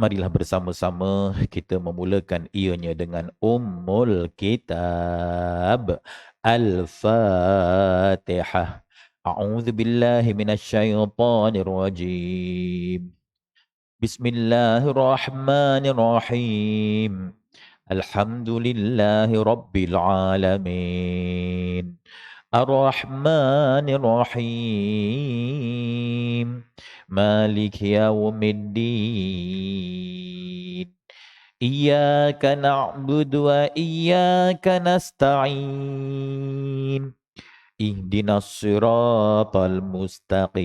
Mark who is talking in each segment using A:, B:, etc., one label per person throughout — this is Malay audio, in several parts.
A: Marilah bersama-sama kita memulakan ianya dengan Ummul Kitab Al-Fatihah. A'udzu billahi minasyaitonir rajim. Bismillahirrahmanirrahim. Alhamdulillahi rabbil alamin. Ar-Rahmanir Rahim. Malik yaumiddin. Iyyaka na'budu wa iyyaka nasta'in. Ihdinas siratal mustaqim.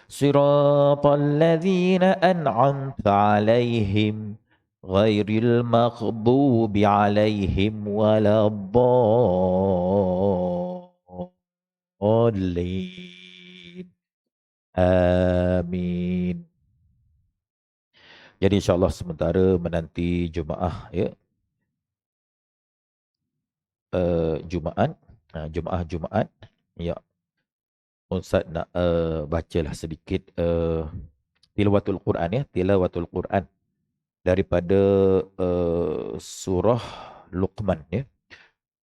A: Siratal ladzina an'amta 'alaihim ghairil maghdubi 'alaihim waladdallin. Amin. Jadi insya-Allah sementara menanti jemaah ya. Jumaat ya. Ustaz nak bacalah sedikit tilawatul Quran ya, tilawatul Quran daripada surah Luqman ya.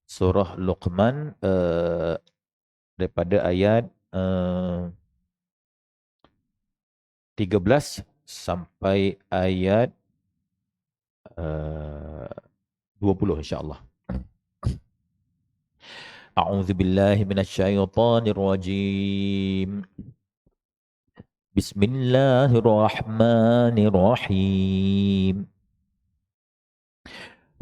A: Surah Luqman daripada ayat 13 sampai ayat 20 insya-Allah. A'udzu billahi minasyaitonir rajim. Bismillahirrahmanirrahim.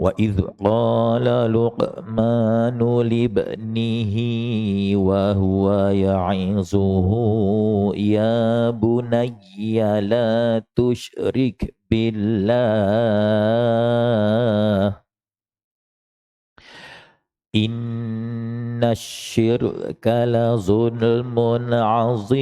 A: وَإِذْ قَالَ لُقْمَانُ لِابْنِهِ وَهُوَ يَعِظُهُ يَا بُنَيَّ لَا تُشْرِكْ بِاللَّهِ إِنَّ الشِّرْكَ لَظُلْمٌ عَظِيمٌ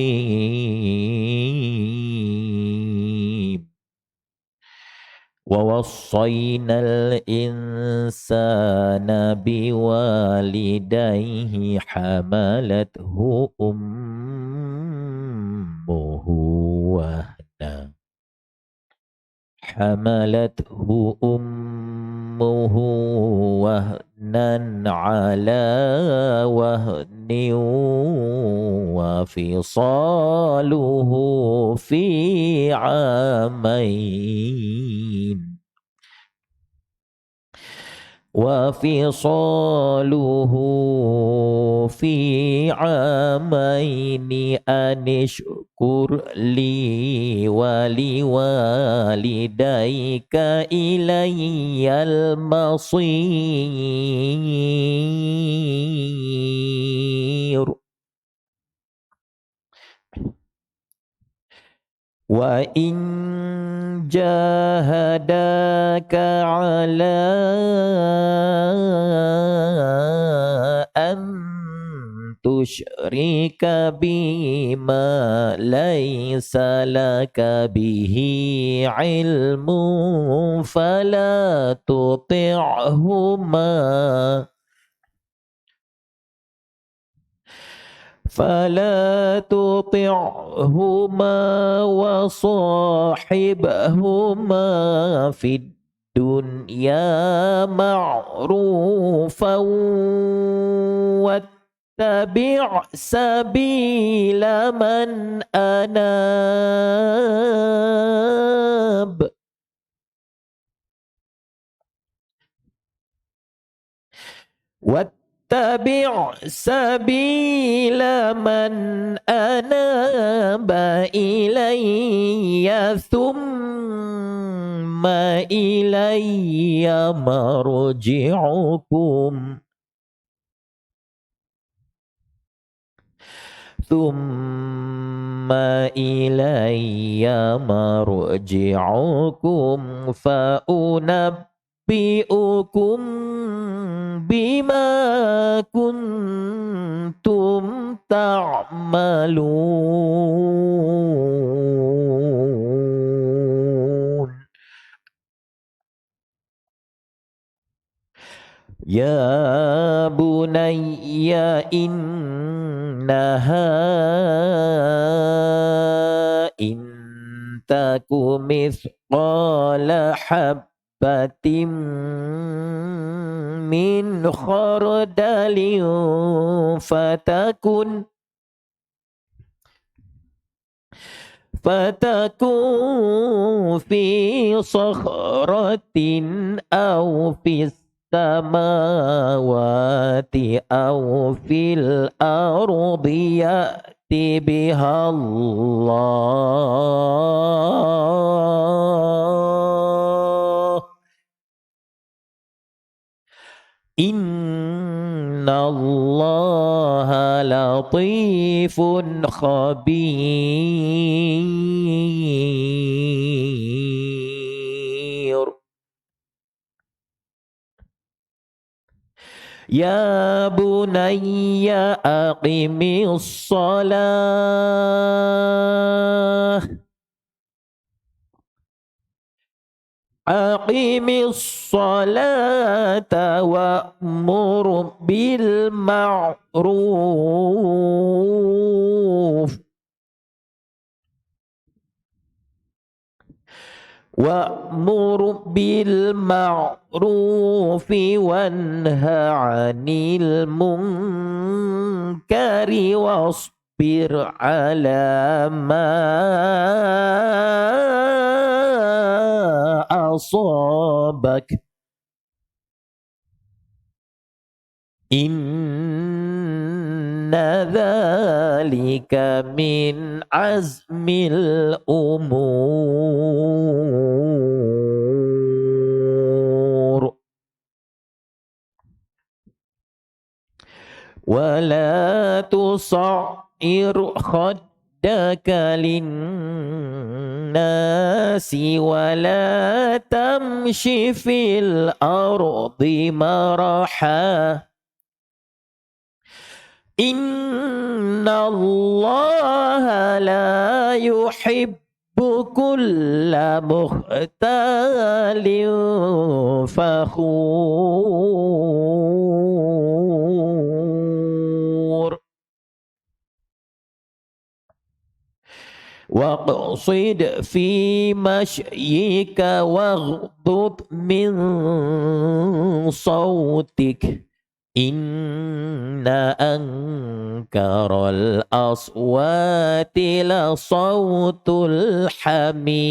A: وَوَصَّيْنَا الْإِنسَانَ بِوَالِدَيْهِ حَمَلَتْهُ أُمُّهُ وهنا على وهن وفصاله في عامين أن اشكر لي ولوالديك إلي المصير وَإِنْ جَاهَدَاكَ عَلَىٰ أَنْ تُشْرِكَ بِي مَا لَيْسَ لَكَ بِهِ عِلْمٌ فَلَا تُطِعْهُمَا وَصَاحِبْهُمَا فِي الدُّنْيَا مَعْرُوفًا وَاتَّبِعْ سَبِيلَ مَنْ أَنَابَ وَاتَّبِعْ سَبِيلَ مَنْ أَنَابَ إِلَيَّ ثُمَّ إِلَيَّ مرجعكم فأنبئكم بما كنتم تعملون يا بني إن taku mithqala habbatin min khardalin fatakun fi sakhratin aw fis samawati aw fil ardi ya'ti bihallah. Innallaha latifun khabir. Ya bunayya aqimis salah. Aqimis salata wa'mur bil ma'ruf. Wa'mur bil ma'rufi wanha 'anil munkari wasbir 'ala ma asabak. Inna dhalika min azmil umur. Wala tusa'ir khaddaka linnasi wala tamshi fil ardi maraha. Inna Allah la yuhibbu kulla mukhtalin fakhur. Waqsid fi mashyika waghdud min sawtik. Inna ankaral aswati la sawtul hamir.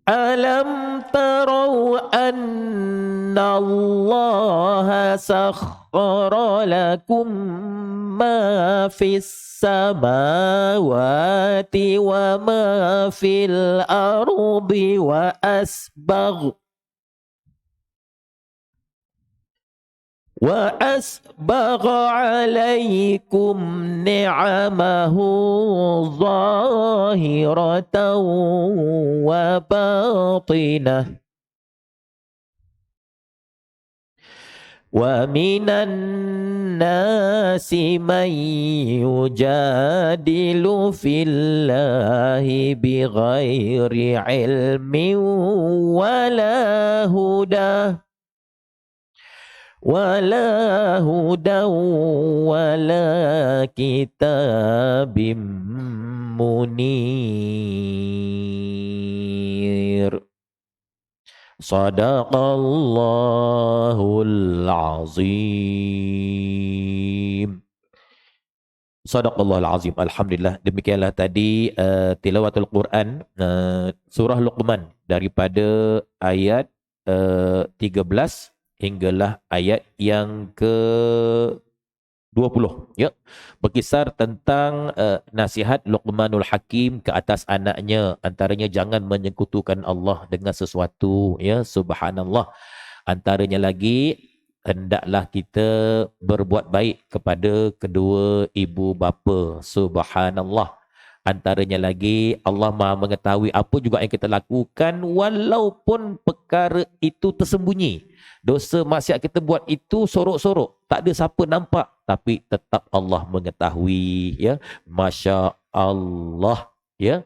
A: Alam tarau anna Allah sakhkhara lakum ma fis samawati wa ma fil ardi wa asbagha alaikum ni'amahu zahiratan wa batinah. Wa minan nasi man yujadilu fillahi bighairi ilmin wala huda wala kitabim munir. Sadaqallahul azim. Sadaqallahul azim. Alhamdulillah. Demikianlah tadi tilawatul Quran surah Luqman daripada ayat 13 hinggalah ayat yang ke 20, ya, berkisar tentang nasihat Luqmanul Hakim ke atas anaknya, antaranya jangan menyekutukan Allah dengan sesuatu, ya, subhanallah. Antaranya lagi hendaklah kita berbuat baik kepada kedua ibu bapa, subhanallah. Antaranya lagi Allah Maha mengetahui apa juga yang kita lakukan walaupun perkara itu tersembunyi. Dosa maksiat kita buat itu sorok-sorok, tak ada siapa nampak, tapi tetap Allah mengetahui, ya. Masya Allah, ya.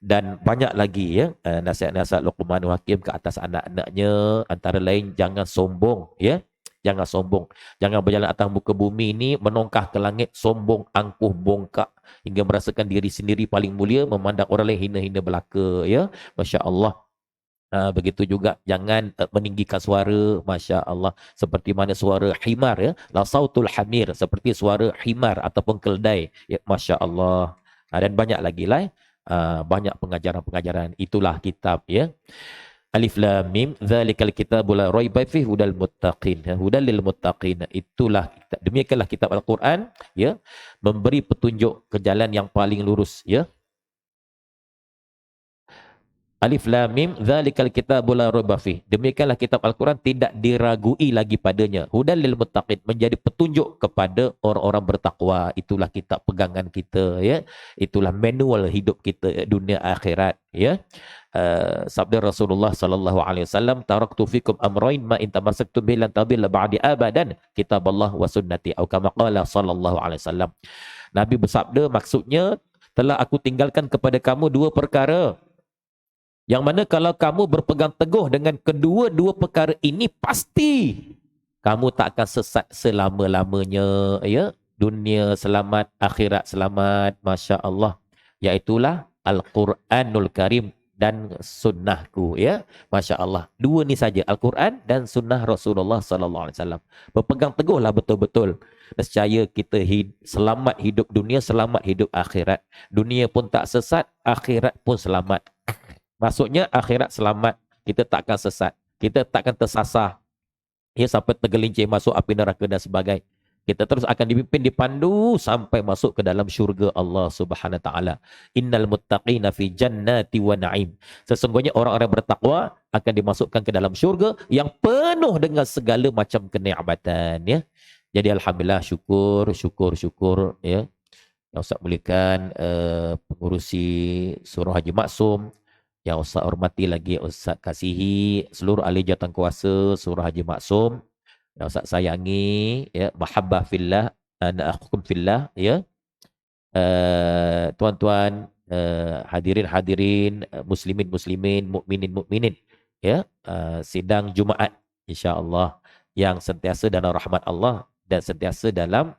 A: Dan banyak lagi, ya, nasihat-nasihat Luqmanul Hakim ke atas anak-anaknya, antara lain jangan sombong, ya. Jangan sombong. Jangan berjalan atas muka bumi ini menongkah ke langit, sombong, angkuh, bongkak hingga merasakan diri sendiri paling mulia, memandang orang lain hina-hina belaka, ya. Masya Allah. Begitu juga jangan meninggikan suara, Masya Allah, seperti mana suara himar, ya, la sautul hamir, seperti suara himar ataupun keldai, ya, Masya Allah. Dan banyak lagi lah, banyak pengajaran-pengajaran. Itulah kitab, ya. Alif Lam Mim, dzalikal kitabul la raiba fihi hudal muttaqin, hudal lil muttaqin. Itulah demikianlah kitab Al-Quran, ya, memberi petunjuk ke jalan yang paling lurus, ya. Alif Lam Mim, dzalikal kitabul la raiba fihi. Demikianlah kitab Al-Quran, tidak diragui lagi padanya. Hudal lil muttaqin, menjadi petunjuk kepada orang-orang bertakwa. Itulah kitab pegangan kita, ya. Itulah manual hidup kita dunia akhirat, ya. Sabda Rasulullah sallallahu alaihi wasallam, taraktu fikum amrayn ma in tamassaktum bihi lan tadilla ba'di abadan, kitaballah wa sunnati, atau kama qala sallallahu alaihi wasallam. Nabi bersabda, maksudnya telah aku tinggalkan kepada kamu dua perkara, yang mana kalau kamu berpegang teguh dengan kedua-dua perkara ini, pasti kamu tak akan sesat selama-lamanya, ya. Dunia selamat, akhirat selamat, Masya Allah. Iaitulah Al-Quranul Karim dan sunnahku, ya. Masya Allah. Dua ni saja, Al-Quran dan sunnah Rasulullah sallallahu alaihi wasallam. Berpegang teguhlah betul-betul. Nescaya kita selamat hidup dunia, selamat hidup akhirat. Dunia pun tak sesat, akhirat pun selamat. Maksudnya akhirat selamat, kita takkan sesat, kita takkan tersasar, ya, sampai tergelincir masuk api neraka dan sebagainya. Kita terus akan dipimpin, dipandu sampai masuk ke dalam syurga Allah Subhanahu wa taala. Innal muttaqina fi jannati wa na'im. Sesungguhnya orang-orang bertakwa akan dimasukkan ke dalam syurga yang penuh dengan segala macam kenikmatan, ya. Jadi alhamdulillah, syukur, ya. Yang Ustaz muliakan pengurusi surah Haji Maksum, yang Ustaz hormati lagi Ustaz kasihi seluruh ahli jawatan kuasa surah Haji Maksum, yang Ustaz sayangi, ya, mahabbah fillah, ana akhukum fillah, ya. Tuan-tuan, hadirin-hadirin, muslimin-muslimin, mukminin-mukminin, ya, sidang Jumaat insya-Allah yang sentiasa dalam rahmat Allah dan sentiasa dalam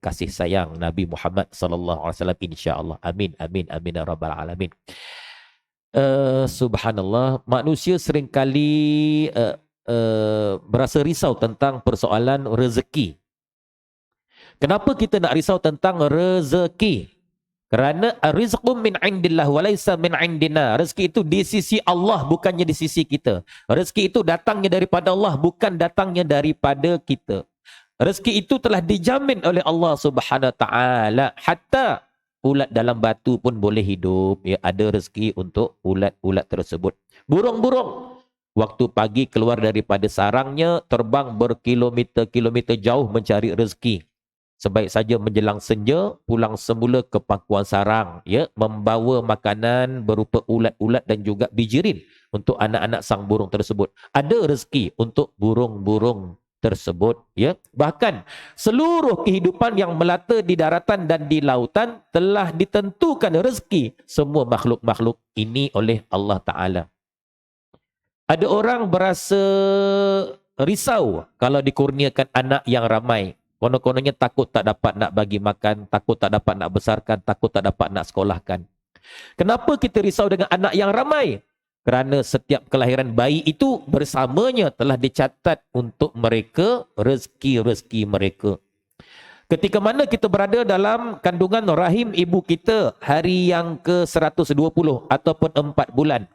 A: kasih sayang Nabi Muhammad sallallahu alaihi wasallam insya-Allah. Amin amin amin ya rabbal alamin. Subhanallah, manusia seringkali berasa risau tentang persoalan rezeki. Kenapa kita nak risau tentang rezeki? Kerana rizqum min indillah wa laysa min indina. Rezeki itu di sisi Allah, bukannya di sisi kita. Rezeki itu datangnya daripada Allah, bukan datangnya daripada kita. Rezeki itu telah dijamin oleh Allah Subhanahu wa taala. Hatta ulat dalam batu pun boleh hidup, ya, ada rezeki untuk ulat-ulat tersebut. Burung-burung waktu pagi keluar daripada sarangnya, terbang berkilometer-kilometer jauh mencari rezeki. Sebaik saja menjelang senja, pulang semula ke pangkuan sarang, ya, membawa makanan berupa ulat-ulat dan juga bijirin untuk anak-anak sang burung tersebut. Ada rezeki untuk burung-burung tersebut, ya. Bahkan seluruh kehidupan yang melata di daratan dan di lautan telah ditentukan rezeki semua makhluk-makhluk ini oleh Allah Ta'ala. Ada orang berasa risau kalau dikurniakan anak yang ramai. Konon-kononnya takut tak dapat nak bagi makan, takut tak dapat nak besarkan, takut tak dapat nak sekolahkan. Kenapa kita risau dengan anak yang ramai? Kerana setiap kelahiran bayi itu bersamanya telah dicatat untuk mereka rezeki-rezeki mereka. Ketika mana kita berada dalam kandungan rahim ibu kita hari yang ke-120 ataupun 4 bulan.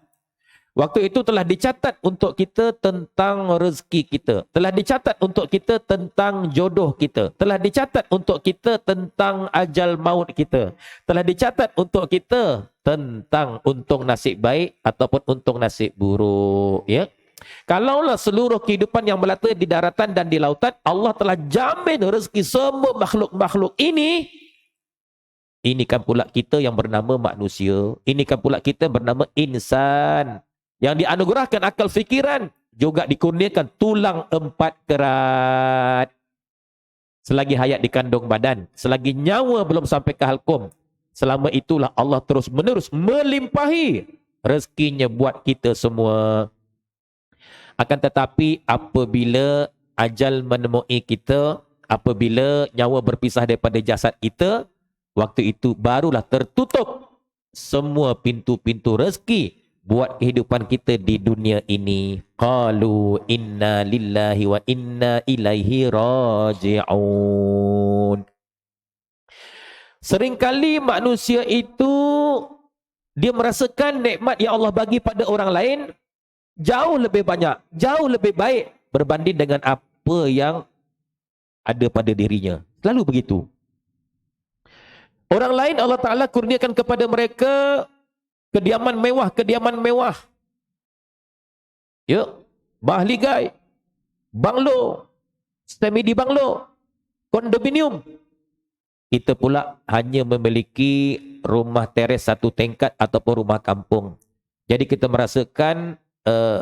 A: Waktu itu telah dicatat untuk kita tentang rezeki kita. Telah dicatat untuk kita tentang jodoh kita. Telah dicatat untuk kita tentang ajal maut kita. Telah dicatat untuk kita tentang untung nasib baik ataupun untung nasib buruk, ya. Kalaulah seluruh kehidupan yang melata di daratan dan di lautan, Allah telah jamin rezeki semua makhluk-makhluk ini. Ini kan pula kita yang bernama manusia. Ini kan pula kita bernama insan. Yang dianugerahkan akal fikiran, juga dikurniakan tulang 4 kerat. Selagi hayat dikandung badan, selagi nyawa belum sampai ke halkum, selama itulah Allah terus menerus melimpahi rezekinya buat kita semua. Akan tetapi apabila ajal menemui kita, apabila nyawa berpisah daripada jasad kita, waktu itu barulah tertutup semua pintu-pintu rezeki buat kehidupan kita di dunia ini. Qalu inna lillahi wa inna ilaihi raji'un. Seringkali manusia itu dia merasakan nikmat yang Allah bagi pada orang lain jauh lebih banyak, jauh lebih baik berbanding dengan apa yang ada pada dirinya. Selalu begitu. Orang lain Allah Ta'ala kurniakan kepada mereka kediaman mewah. Ya, bahligai, banglo, semi di banglo, kondominium. Kita pula hanya memiliki rumah teres satu tingkat ataupun rumah kampung. Jadi kita merasakan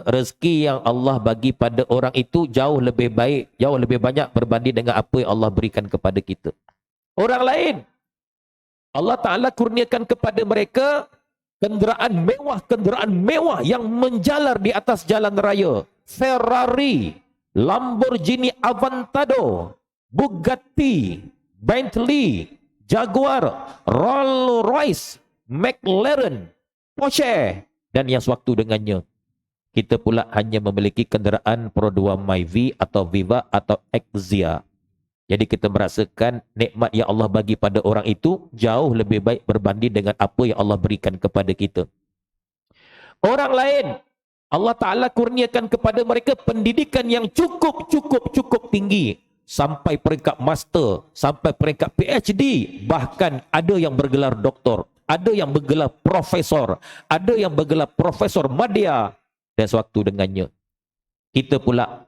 A: rezeki yang Allah bagi pada orang itu jauh lebih baik, jauh lebih banyak berbanding dengan apa yang Allah berikan kepada kita. Orang lain, Allah Ta'ala kurniakan kepada mereka kenderaan mewah yang menjalar di atas jalan raya. Ferrari, Lamborghini Aventador, Bugatti, Bentley, Jaguar, Rolls Royce, McLaren, Porsche, dan yang sewaktu dengannya. Kita pula hanya memiliki kenderaan Pro 2 Myvi atau Viva atau Exia. Jadi kita merasakan nikmat yang Allah bagi pada orang itu jauh lebih baik berbanding dengan apa yang Allah berikan kepada kita. Orang lain, Allah Ta'ala kurniakan kepada mereka pendidikan yang cukup tinggi. Sampai peringkat master, sampai peringkat PhD. Bahkan ada yang bergelar doktor, ada yang bergelar profesor, ada yang bergelar profesor madya. Dan sewaktu dengannya, kita pula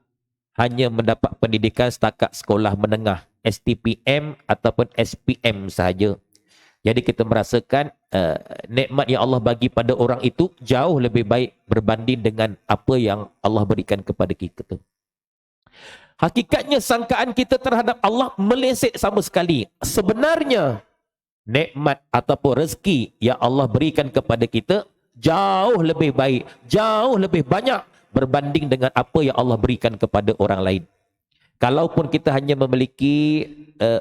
A: hanya mendapat pendidikan setakat sekolah menengah, STPM ataupun SPM sahaja. Jadi kita merasakan nikmat yang Allah bagi pada orang itu jauh lebih baik berbanding dengan apa yang Allah berikan kepada kita. Hakikatnya sangkaan kita terhadap Allah meleset sama sekali. Sebenarnya nikmat ataupun rezeki yang Allah berikan kepada kita jauh lebih baik, jauh lebih banyak berbanding dengan apa yang Allah berikan kepada orang lain. Kalaupun kita hanya memiliki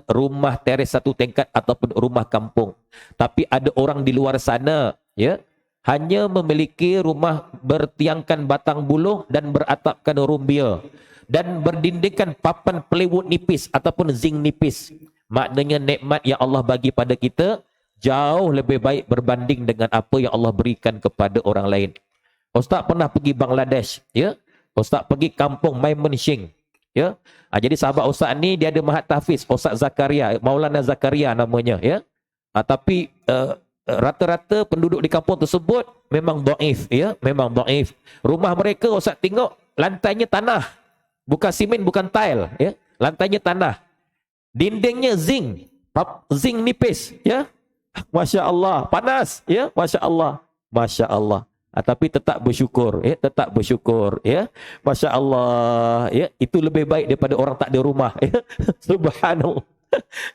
A: rumah teres satu tingkat ataupun rumah kampung, tapi ada orang di luar sana, ya, hanya memiliki rumah bertiangkan batang buluh dan beratapkan rumbia dan berdindingkan papan plywood nipis ataupun zinc nipis. Maknanya nikmat yang Allah bagi pada kita jauh lebih baik berbanding dengan apa yang Allah berikan kepada orang lain. Ustaz pernah pergi Bangladesh, ya. Ustaz pergi kampung Maimunshing, ya. Jadi sahabat Ustaz ni dia ada mahat tahfiz, Ustaz Zakaria, Maulana Zakaria namanya, ya. Tapi rata-rata penduduk di kampung tersebut memang dhaif, ya, memang dhaif. Rumah mereka Ustaz tengok lantainya tanah, bukan simen, bukan tile, ya. Lantainya tanah. Dindingnya zinc nipis, ya. Masya Allah, panas, ya. Masya Allah, Masya Allah. Tapi tetap bersyukur, ya, tetap bersyukur, ya. Masya Allah, ya. Itu lebih baik daripada orang tak ada rumah, ya. Subhanallah.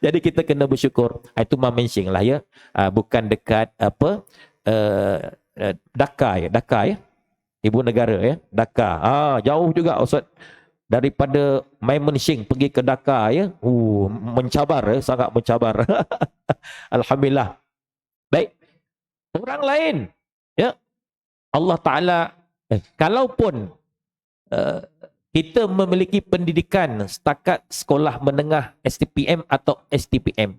A: Jadi kita kena bersyukur. Itu Maimunshing lah, ya. Bukan dekat apa Dhaka, ya. Dhaka, ya. Ibu negara, ya. Dhaka. Jauh juga Ustaz. Daripada Maimunshing pergi ke Dhaka, ya. Mencabar, ya. Sangat mencabar. Alhamdulillah. Baik. Orang lain, ya. Allah Ta'ala, kalaupun kita memiliki pendidikan setakat sekolah menengah STPM atau STPM,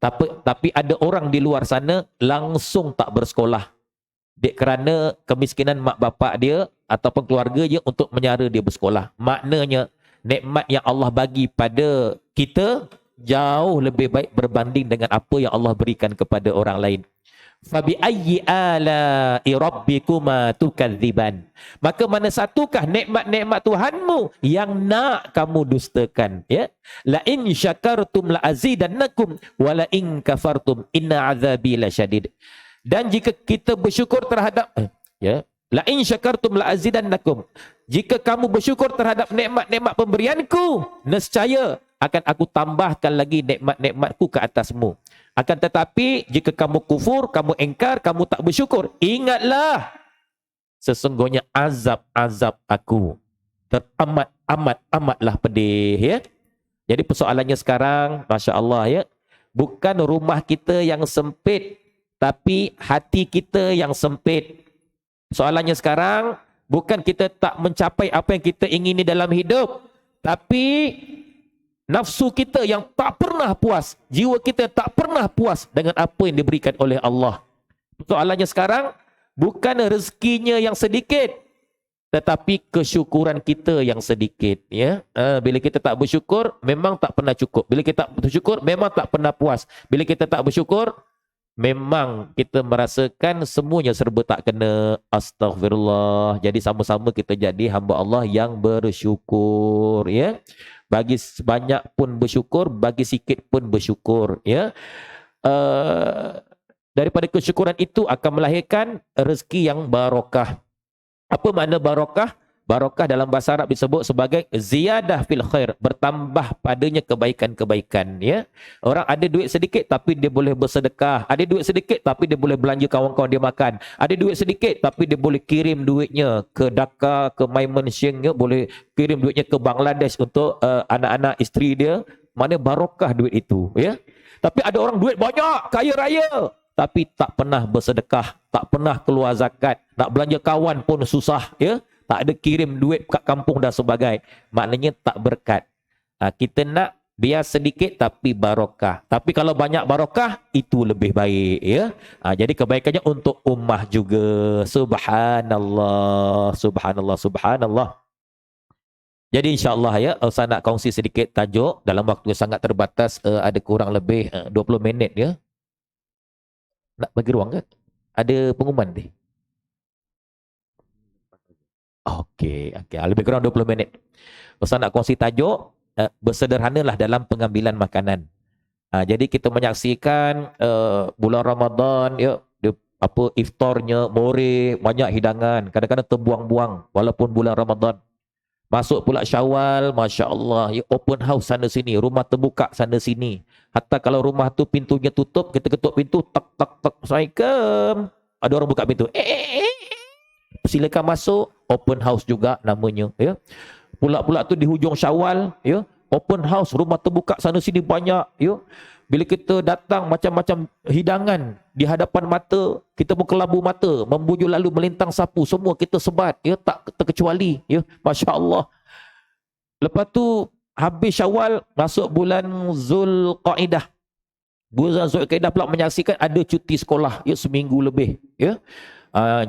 A: tapi ada orang di luar sana langsung tak bersekolah kerana kemiskinan mak bapak dia ataupun keluarga dia untuk menyara dia bersekolah. Maknanya nikmat yang Allah bagi pada kita jauh lebih baik berbanding dengan apa yang Allah berikan kepada orang lain. Fabi ayyi ala'i rabbikuma tukadziban. Maka mana satukah nikmat-nikmat Tuhanmu yang nak kamu dustakan, ya? La in syakartum la azidannakum wa la in kafartum inna azabi lasyadid. Dan jika kita bersyukur terhadap ya, la in syakartum la azidannakum. Jika kamu bersyukur terhadap nikmat-nikmat pemberianku, nescaya akan aku tambahkan lagi nikmat-nikmatku ke atasmu. Akan tetapi jika kamu kufur, kamu engkar, kamu tak bersyukur, ingatlah sesungguhnya azab-azab aku Amatlah pedih, ya. Jadi persoalannya sekarang, Masya Allah, ya, bukan rumah kita yang sempit, tapi hati kita yang sempit. Soalannya sekarang, bukan kita tak mencapai apa yang kita ingini dalam hidup, tapi nafsu kita yang tak pernah puas, jiwa kita tak pernah puas dengan apa yang diberikan oleh Allah. Soalannya sekarang, bukan rezekinya yang sedikit, tetapi kesyukuran kita yang sedikit, ya. Bila kita tak bersyukur, memang tak pernah cukup. Bila kita tak bersyukur, memang tak pernah puas. Bila kita tak bersyukur, memang kita merasakan semuanya serba tak kena. Astaghfirullah. Jadi sama-sama kita jadi hamba Allah yang bersyukur, ya. Bagi banyak pun bersyukur, bagi sikit pun bersyukur, ya. Daripada kesyukuran itu akan melahirkan rezeki yang barokah. Apa makna barokah? Barokah dalam bahasa Arab disebut sebagai ziyadah fil khair, bertambah padanya kebaikan-kebaikan, ya. Orang ada duit sedikit tapi dia boleh bersedekah, ada duit sedikit tapi dia boleh belanja kawan-kawan dia makan, ada duit sedikit tapi dia boleh kirim duitnya ke Dhaka, ke Mymensing, ya, boleh kirim duitnya ke Bangladesh untuk anak-anak isteri dia. Mana barokah duit itu, ya. Tapi ada orang duit banyak, kaya raya, tapi tak pernah bersedekah, tak pernah keluar zakat, nak belanja kawan pun susah, ya. Tak ada kirim duit kat kampung dan sebagainya. Maknanya tak berkat. Kita nak biar sedikit tapi barokah. Tapi kalau banyak barokah, itu lebih baik, ya. Jadi kebaikannya untuk ummah juga. Subhanallah, subhanallah, subhanallah. Jadi insyaAllah, ya, saya nak kongsi sedikit tajuk dalam waktu yang sangat terbatas, ada kurang lebih 20 minit, ya. Nak bagi ruang ke? Ada pengumuman ni? Okey. Lebih kurang 20 minit. Ustaz nak kongsi tajuk, bersederhanalah dalam pengambilan makanan. Jadi kita menyaksikan bulan Ramadan, ya, iftarnya, more, banyak hidangan. Kadang-kadang terbuang-buang walaupun bulan Ramadan. Masuk pula Syawal, Masya Allah, ya, open house sana sini, rumah terbuka sana sini. Hatta kalau rumah tu pintunya tutup, kita ketuk pintu, tak tak tak, Assalamualaikum. Ada orang buka pintu. Silakan masuk, open house juga namanya, ya. Pula-pula tu di hujung Syawal, ya, open house, rumah terbuka sana sini banyak, ya. Bila kita datang macam-macam hidangan di hadapan mata, kita pun kelabu mata, membuju lalu melintang sapu, semua kita sebat, ya, tak terkecuali, ya. Masya Allah. Lepas tu habis Syawal, masuk bulan Zulqaidah. Bulan Zulqaidah pula menyaksikan ada cuti sekolah, ya, seminggu lebih, ya.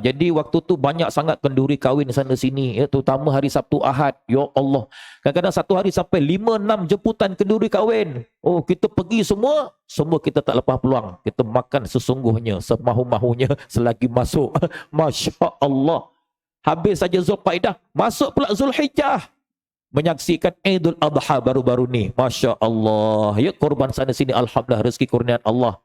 A: Jadi waktu tu banyak sangat kenduri kahwin sana sini, ya, terutama hari Sabtu Ahad. Ya Allah, kadang-kadang satu hari sampai 5-6 jemputan kenduri kahwin. Oh, kita pergi semua kita tak lepas peluang. Kita makan sesungguhnya, semahu-mahunya selagi masuk. Masya Allah. Habis saja Zulqaidah, masuk pula Zulhijjah. Menyaksikan Idul Adha baru-baru ni. Masya Allah. Ya, korban sana sini, alhamdulillah, rezeki kurniaan Allah.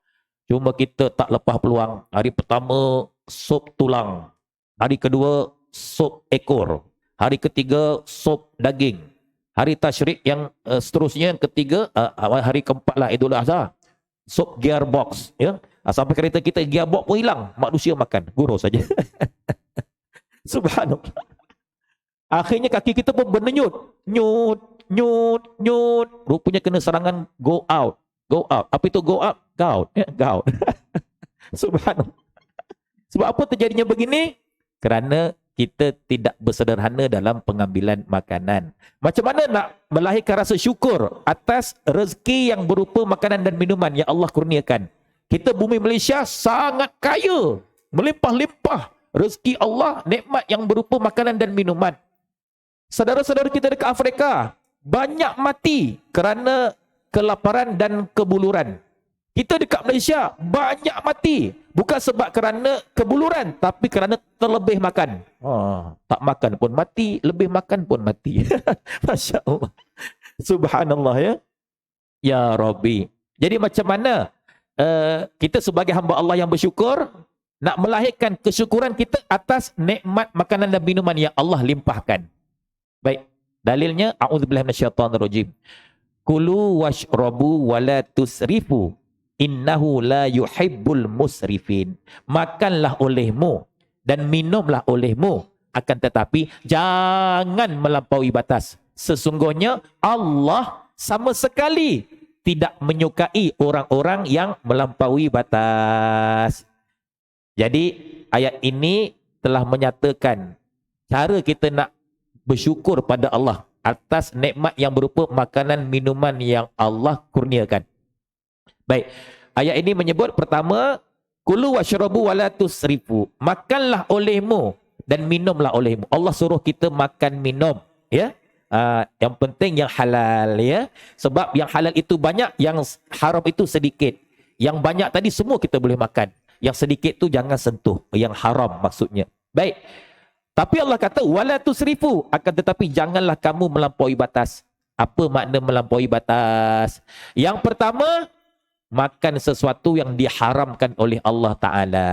A: Cuma kita tak lepas peluang. Hari pertama sup tulang, hari kedua sup ekor, hari ketiga sup daging, hari tasyrik yang seterusnya, yang ketiga, hari keempat lah Idul Adha, sup gearbox, ya. Sampai kereta kita gearbox pun hilang, manusia makan gurau saja. Subhanallah. Akhirnya kaki kita pun berdenyut, nyut, rupanya kena serangan go out. Apa itu go out? Gout, ya, gout. Subhanallah. Sebab apa terjadinya begini? Kerana kita tidak bersederhana dalam pengambilan makanan. Macam mana nak melahirkan rasa syukur atas rezeki yang berupa makanan dan minuman yang Allah kurniakan? Kita bumi Malaysia sangat kaya, melimpah-limpah rezeki Allah, nikmat yang berupa makanan dan minuman. Saudara-saudara kita dekat Afrika banyak mati kerana kelaparan dan kebuluran. Kita dekat Malaysia banyak mati bukan sebab kerana kebuluran, tapi kerana terlebih makan. Tak makan pun mati, lebih makan pun mati. Masya Allah. Subhanallah, ya. Ya Rabbi. Jadi macam mana kita sebagai hamba Allah yang bersyukur nak melahirkan kesyukuran kita atas nikmat makanan dan minuman yang Allah limpahkan. Baik. Dalilnya, a'udzubillahi minasyaitonirrajim. Kulu washrabu wala tusrifu. Innahu la yuhibbul musrifin. Makanlah olehmu dan minumlah olehmu, akan tetapi jangan melampaui batas. Sesungguhnya Allah sama sekali tidak menyukai orang-orang yang melampaui batas. Jadi ayat ini telah menyatakan cara kita nak bersyukur pada Allah atas nikmat yang berupa makanan minuman yang Allah kurniakan. Baik, ayat ini menyebut pertama, kulu washrabu wala tusrifu. Makanlah olehmu dan minumlah olehmu. Allah suruh kita makan minum, ya. Yang penting yang halal, ya. Sebab yang halal itu banyak, yang haram itu sedikit. Yang banyak tadi semua kita boleh makan. Yang sedikit tu jangan sentuh, yang haram maksudnya. Baik. Tapi Allah kata wala tusrifu, akan tetapi janganlah kamu melampaui batas. Apa makna melampaui batas? Yang pertama, makan sesuatu yang diharamkan oleh Allah Ta'ala.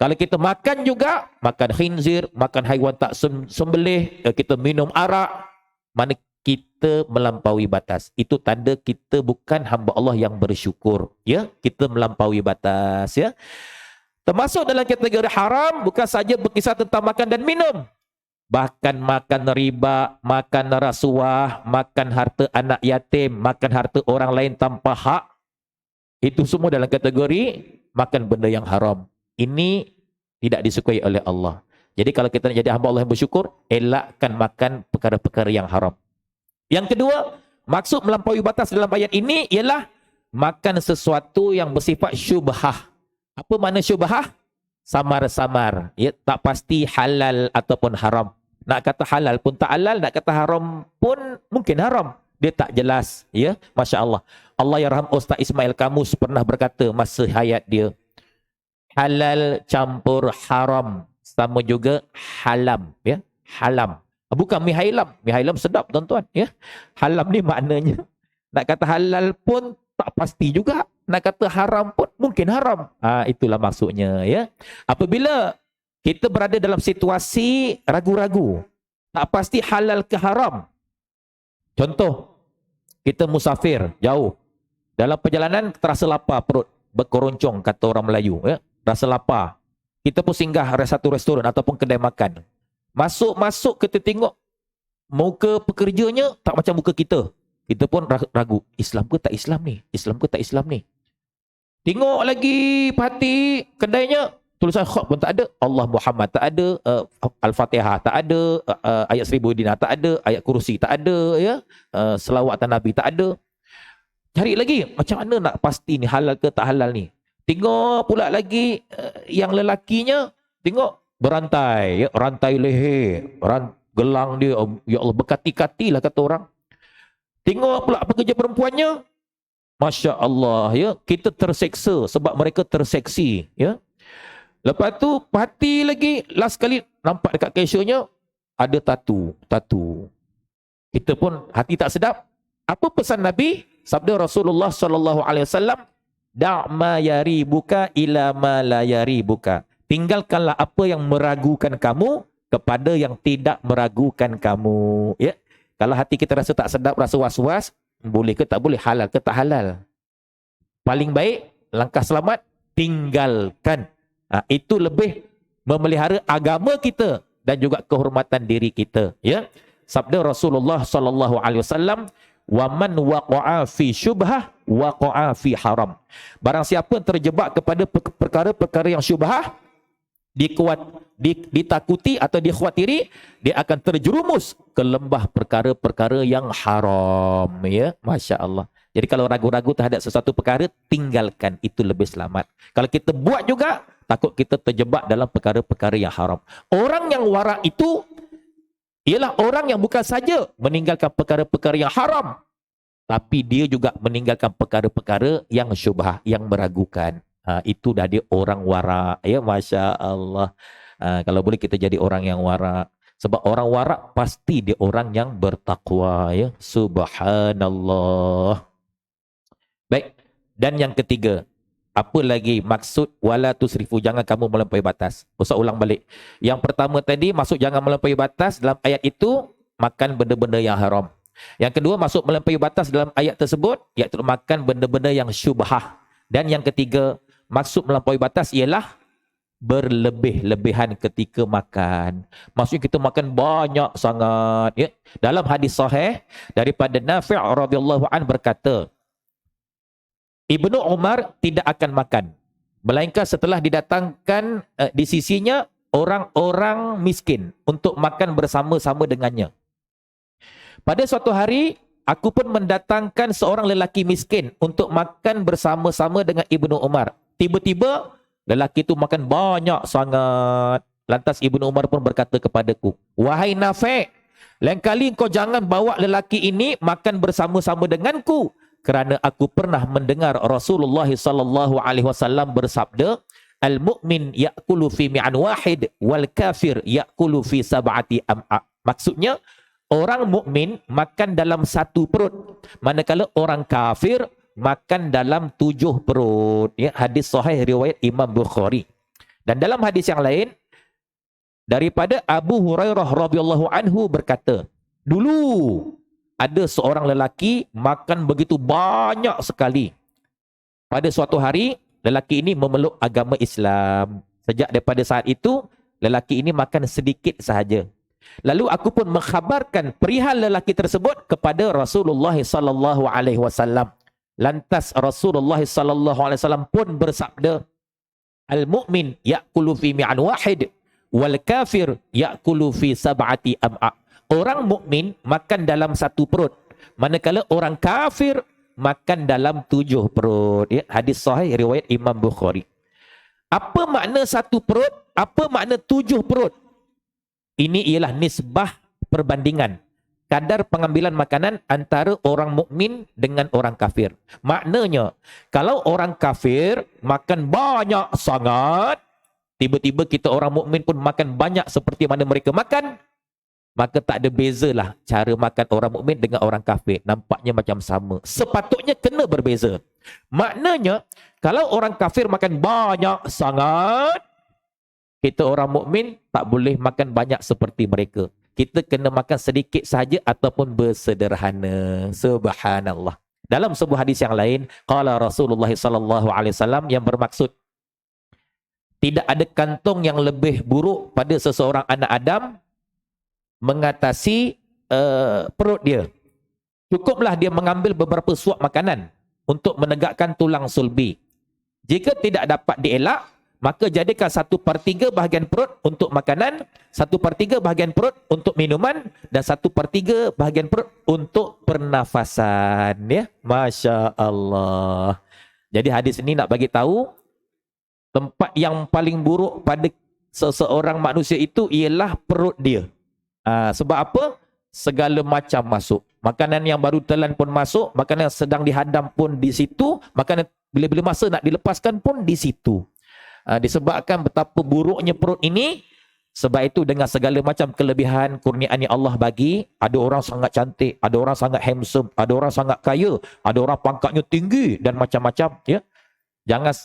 A: Kalau kita makan juga, makan khinzir, makan haiwan tak sembelih, kita minum arak, mana kita melampaui batas. Itu tanda kita bukan hamba Allah yang bersyukur. Ya, kita melampaui batas. Ya, termasuk dalam kategori haram bukan saja berkisar tentang makan dan minum. Bahkan makan riba, makan rasuah, makan harta anak yatim, makan harta orang lain tanpa hak. Itu semua dalam kategori makan benda yang haram. Ini tidak disukai oleh Allah. Jadi kalau kita nak jadi hamba Allah yang bersyukur, elakkan makan perkara-perkara yang haram. Yang kedua, maksud melampaui batas dalam ayat ini ialah makan sesuatu yang bersifat syubhah. Apa makna syubhah? Samar-samar. Ya, tak pasti halal ataupun haram. Nak kata halal pun tak halal, nak kata haram pun mungkin haram. Dia tak jelas. Ya, Masya Allah. Allah yarham Ustaz Ismail Kamus pernah berkata masa hayat dia, halal campur haram sama juga halam, ya, halam. Bukan mi hailam. Mi hailam sedap tuan-tuan, ya. Halam ni maknanya nak kata halal pun tak pasti juga, nak kata haram pun mungkin haram. Itulah maksudnya, ya. Apabila kita berada dalam situasi ragu-ragu, tak pasti halal ke haram. Contoh, kita musafir jauh. Dalam perjalanan terasa lapar, perut berkeroncong kata orang Melayu, ya. Rasa lapar. Kita pun singgah satu restoran ataupun kedai makan. Masuk kita tengok muka pekerjanya tak macam muka kita. Kita pun ragu, Islam ke tak Islam ni? Islam ke tak Islam ni? Tengok lagi perhati kedainya, tulisan khot pun tak ada, Allah Muhammad tak ada, Al-Fatihah tak ada, ayat 1000 dinar tak ada, ayat kursi tak ada, ya. Selawatan Nabi tak ada. Cari lagi, macam mana nak pasti ni halal ke tak halal ni? Tengok pula lagi yang lelakinya, tengok berantai, ya, rantai leher, gelang dia, ya Allah, berkati-kati lah kata orang. Tengok pula pekerja perempuannya, Masya Allah, ya, kita terseksa sebab mereka terseksi, ya. Lepas tu perhati lagi, last kali nampak dekat cashiernya ada tatu. Kita pun hati tak sedap. Apa pesan Nabi? Sabda Rasulullah sallallahu alaihi wasallam, da' ma yaribuka ila ma la yaribuka. Tinggalkanlah apa yang meragukan kamu kepada yang tidak meragukan kamu. Ya. Kalau hati kita rasa tak sedap, rasa was-was, boleh ke tak boleh, halal ke tak halal. Paling baik, langkah selamat, tinggalkan. Itu lebih memelihara agama kita dan juga kehormatan diri kita. Ya. Sabda Rasulullah sallallahu alaihi wasallam, wa man waqa'a fi syubhah waqa'a fi haram. Barang siapa terjebak kepada perkara-perkara yang syubhah, ditakuti atau dikhawatiri, dia akan terjerumus ke lembah perkara-perkara yang haram, ya. Masya Allah. Jadi kalau ragu-ragu terhadap sesuatu perkara, tinggalkan, itu lebih selamat. Kalau kita buat juga, takut kita terjebak dalam perkara-perkara yang haram. Orang yang wara' itu ialah orang yang bukan saja meninggalkan perkara-perkara yang haram, tapi dia juga meninggalkan perkara-perkara yang syubhah, yang meragukan. Itu dah dia orang wara', ya. Masya Allah. Kalau boleh kita jadi orang yang wara'. Sebab orang wara' pasti dia orang yang bertakwa, ya. Subhanallah. Baik. Dan yang ketiga, apa lagi maksud wala tusrifu, jangan kamu melampaui batas. Ustaz ulang balik. Yang pertama tadi maksud jangan melampaui batas dalam ayat itu, makan benda-benda yang haram. Yang kedua maksud melampaui batas dalam ayat tersebut, iaitu makan benda-benda yang syubhah. Dan yang ketiga, maksud melampaui batas ialah berlebih-lebihan ketika makan. Maksudnya kita makan banyak sangat. Ya. Dalam hadis sahih daripada Nafi' radhiyallahu an berkata, Ibnu Umar tidak akan makan, melainkan setelah didatangkan di sisinya orang-orang miskin untuk makan bersama-sama dengannya. Pada suatu hari, aku pun mendatangkan seorang lelaki miskin untuk makan bersama-sama dengan Ibnu Umar. Tiba-tiba, lelaki itu makan banyak sangat. Lantas Ibnu Umar pun berkata kepadaku, "Wahai Nafi', lain kali kau jangan bawa lelaki ini makan bersama-sama denganku. Kerana aku pernah mendengar Rasulullah sallallahu alaihi wasallam bersabda, al-mu'min ya'kulu fi mi'an wahid wal kafir ya'kulu fi sab'ati am'a." Maksudnya, orang mukmin makan dalam satu perut, manakala orang kafir makan dalam 7 perut. Ya, hadis sahih riwayat Imam Bukhari. Dan dalam hadis yang lain, daripada Abu Hurairah radhiyallahu anhu berkata, dulu ada seorang lelaki makan begitu banyak sekali. Pada suatu hari, lelaki ini memeluk agama Islam. Sejak daripada saat itu, lelaki ini makan sedikit sahaja. Lalu aku pun mengkhabarkan perihal lelaki tersebut kepada Rasulullah sallallahu alaihi wasallam. Lantas Rasulullah sallallahu alaihi wasallam pun bersabda, al-mu'min ya'kulu fi mi'an wahid wal kafir ya'kulu fi sab'ati am'a. Orang mukmin makan dalam satu perut, manakala orang kafir makan dalam 7 perut. Ya, hadis sahih riwayat Imam Bukhari. Apa makna satu perut? Apa makna 7 perut? Ini ialah nisbah perbandingan, kadar pengambilan makanan antara orang mukmin dengan orang kafir. Maknanya, kalau orang kafir makan banyak sangat, tiba-tiba kita orang mukmin pun makan banyak seperti mana mereka makan, maka tak ada bezalah cara makan orang mukmin dengan orang kafir. Nampaknya macam sama. Sepatutnya kena berbeza. Maknanya, kalau orang kafir makan banyak sangat, kita orang mukmin tak boleh makan banyak seperti mereka. Kita kena makan sedikit sahaja ataupun bersederhana. Subhanallah. Dalam sebuah hadis yang lain, qala Rasulullah sallallahu alaihi wasallam, yang bermaksud tidak ada kantong yang lebih buruk pada seseorang anak Adam mengatasi perut dia. Cukuplah dia mengambil beberapa suap makanan untuk menegakkan tulang sulbi. Jika tidak dapat dielak, maka jadikan 1/3 bahagian perut untuk makanan, 1/3 bahagian perut untuk minuman, dan 1/3 bahagian perut untuk pernafasan. Ya, Masya Allah. Jadi hadis ini nak bagi tahu, tempat yang paling buruk pada seseorang manusia itu ialah perut dia. Sebab apa? Segala macam masuk. Makanan yang baru telan pun masuk, makanan yang sedang dihadam pun di situ, makanan bila-bila masa nak dilepaskan pun di situ. Disebabkan betapa buruknya perut ini, sebab itu dengan segala macam kelebihan kurniaan yang Allah bagi, ada orang sangat cantik, ada orang sangat handsome, ada orang sangat kaya, ada orang pangkatnya tinggi dan macam-macam. Ya, jangan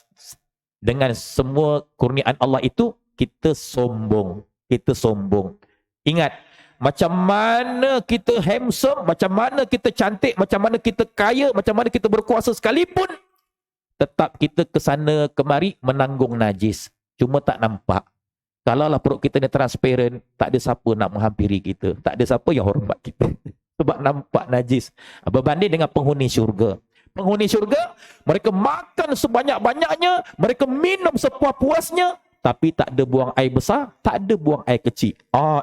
A: dengan semua kurniaan Allah itu kita sombong. Kita sombong. Ingat, macam mana kita handsome, macam mana kita cantik, macam mana kita kaya, macam mana kita berkuasa sekalipun, tetap kita ke sana kemari menanggung najis. Cuma tak nampak. Kalaulah perut kita ni transparent, tak ada siapa nak menghampiri kita. Tak ada siapa yang hormat kita. Sebab nampak najis. Berbanding dengan penghuni syurga. Penghuni syurga, mereka makan sebanyak-banyaknya, mereka minum sepuas-puasnya, tapi tak ada buang air besar, tak ada buang air kecil.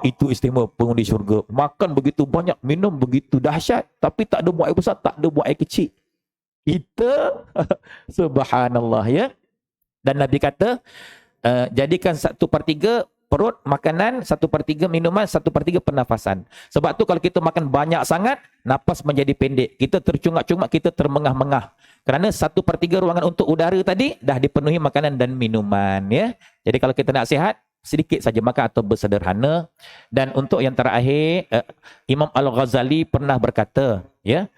A: Itu istimewa penghuni syurga. Makan begitu banyak, minum begitu dahsyat, tapi tak ada buang air besar, tak ada buang air kecil. Kita subhanallah, ya. Dan Nabi kata, jadikan 1/3 perut makanan, 1/3 minuman, 1/3 pernafasan. Sebab tu kalau kita makan banyak sangat, napas menjadi pendek. Kita tercungak-cungak, kita termengah-mengah. Kerana 1/3 ruangan untuk udara tadi dah dipenuhi makanan dan minuman, ya. Jadi kalau kita nak sihat, sedikit saja makan atau bersederhana. Dan untuk yang terakhir, Imam Al-Ghazali pernah berkata, ya,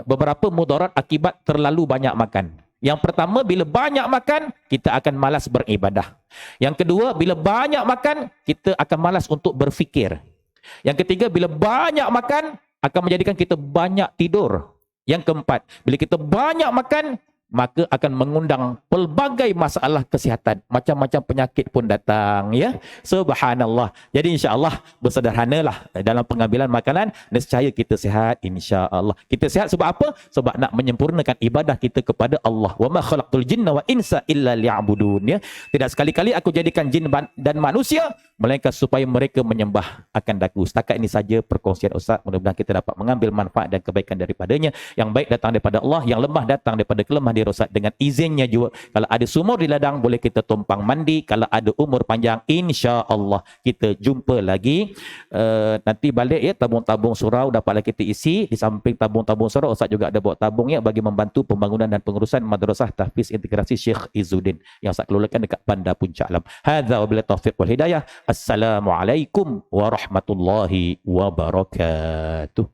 A: beberapa mudarat akibat terlalu banyak makan. Yang pertama, bila banyak makan, kita akan malas beribadah. Yang kedua, bila banyak makan, kita akan malas untuk berfikir. Yang ketiga, bila banyak makan, akan menjadikan kita banyak tidur. Yang keempat, bila kita banyak makan, maka akan mengundang pelbagai masalah kesihatan, macam-macam penyakit pun datang, ya. Subhanallah. Jadi insya-Allah bersederhanalah dalam pengambilan makanan, nescaya kita sihat insya-Allah. Kita sihat sebab apa? Sebab nak menyempurnakan ibadah kita kepada Allah. Wa ma khalaqtul jinna wa insa illa liya'budun, ya. Tidak sekali-kali aku jadikan jin dan manusia melainkan supaya mereka menyembah akan daku. Setakat ini saja perkongsian Ustaz. Mudah-mudahan kita dapat mengambil manfaat dan kebaikan daripadanya. Yang baik datang daripada Allah, yang lemah datang daripada kelemahan diri Ustaz. Dengan izinnya juga, kalau ada sumur di ladang, boleh kita tumpang mandi. Kalau ada umur panjang, insya-Allah kita jumpa lagi. Nanti balik, ya, tabung-tabung surau dapatlah kita isi. Di samping tabung-tabung surau, Ustaz juga ada bawa tabung, ya, bagi membantu pembangunan dan pengurusan Madrasah Tahfiz Integrasi Syekh Izzuddin yang Ustaz kelolakan dekat Bandar Puncak Alam. Hadza wabillahi taufiq wal hidayah. Assalamualaikum warahmatullahi wabarakatuh.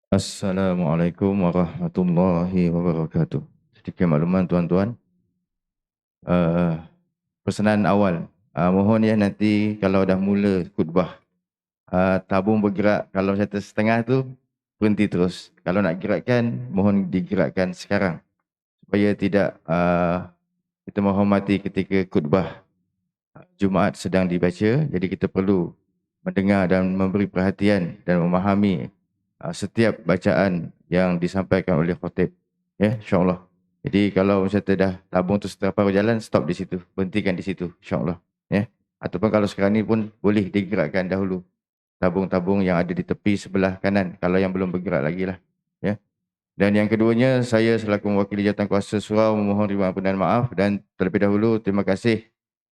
B: Assalamualaikum warahmatullahi wabarakatuh. Sedikit makluman tuan-tuan. Pesanan awal. Mohon ya nanti kalau dah mula khutbah, tabung bergerak. Kalau saya setengah tu, berhenti terus. Kalau nak gerakkan, mohon digerakkan sekarang. Supaya tidak kita menghormati ketika khutbah Jumaat sedang dibaca. Jadi kita perlu mendengar dan memberi perhatian dan memahami setiap bacaan yang disampaikan oleh khatib. Ya, insya-Allah. Jadi kalau misalnya dah tabung tu seterapa berjalan, stop di situ. Berhentikan di situ, insya-Allah. Ya. Ataupun kalau sekarang ni pun boleh digerakkan dahulu tabung-tabung yang ada di tepi sebelah kanan kalau yang belum bergerak lagi lah. Ya. Dan yang keduanya, saya selaku mewakili Jawatankuasa Surau memohon ribuan ampun dan maaf, dan terlebih dahulu terima kasih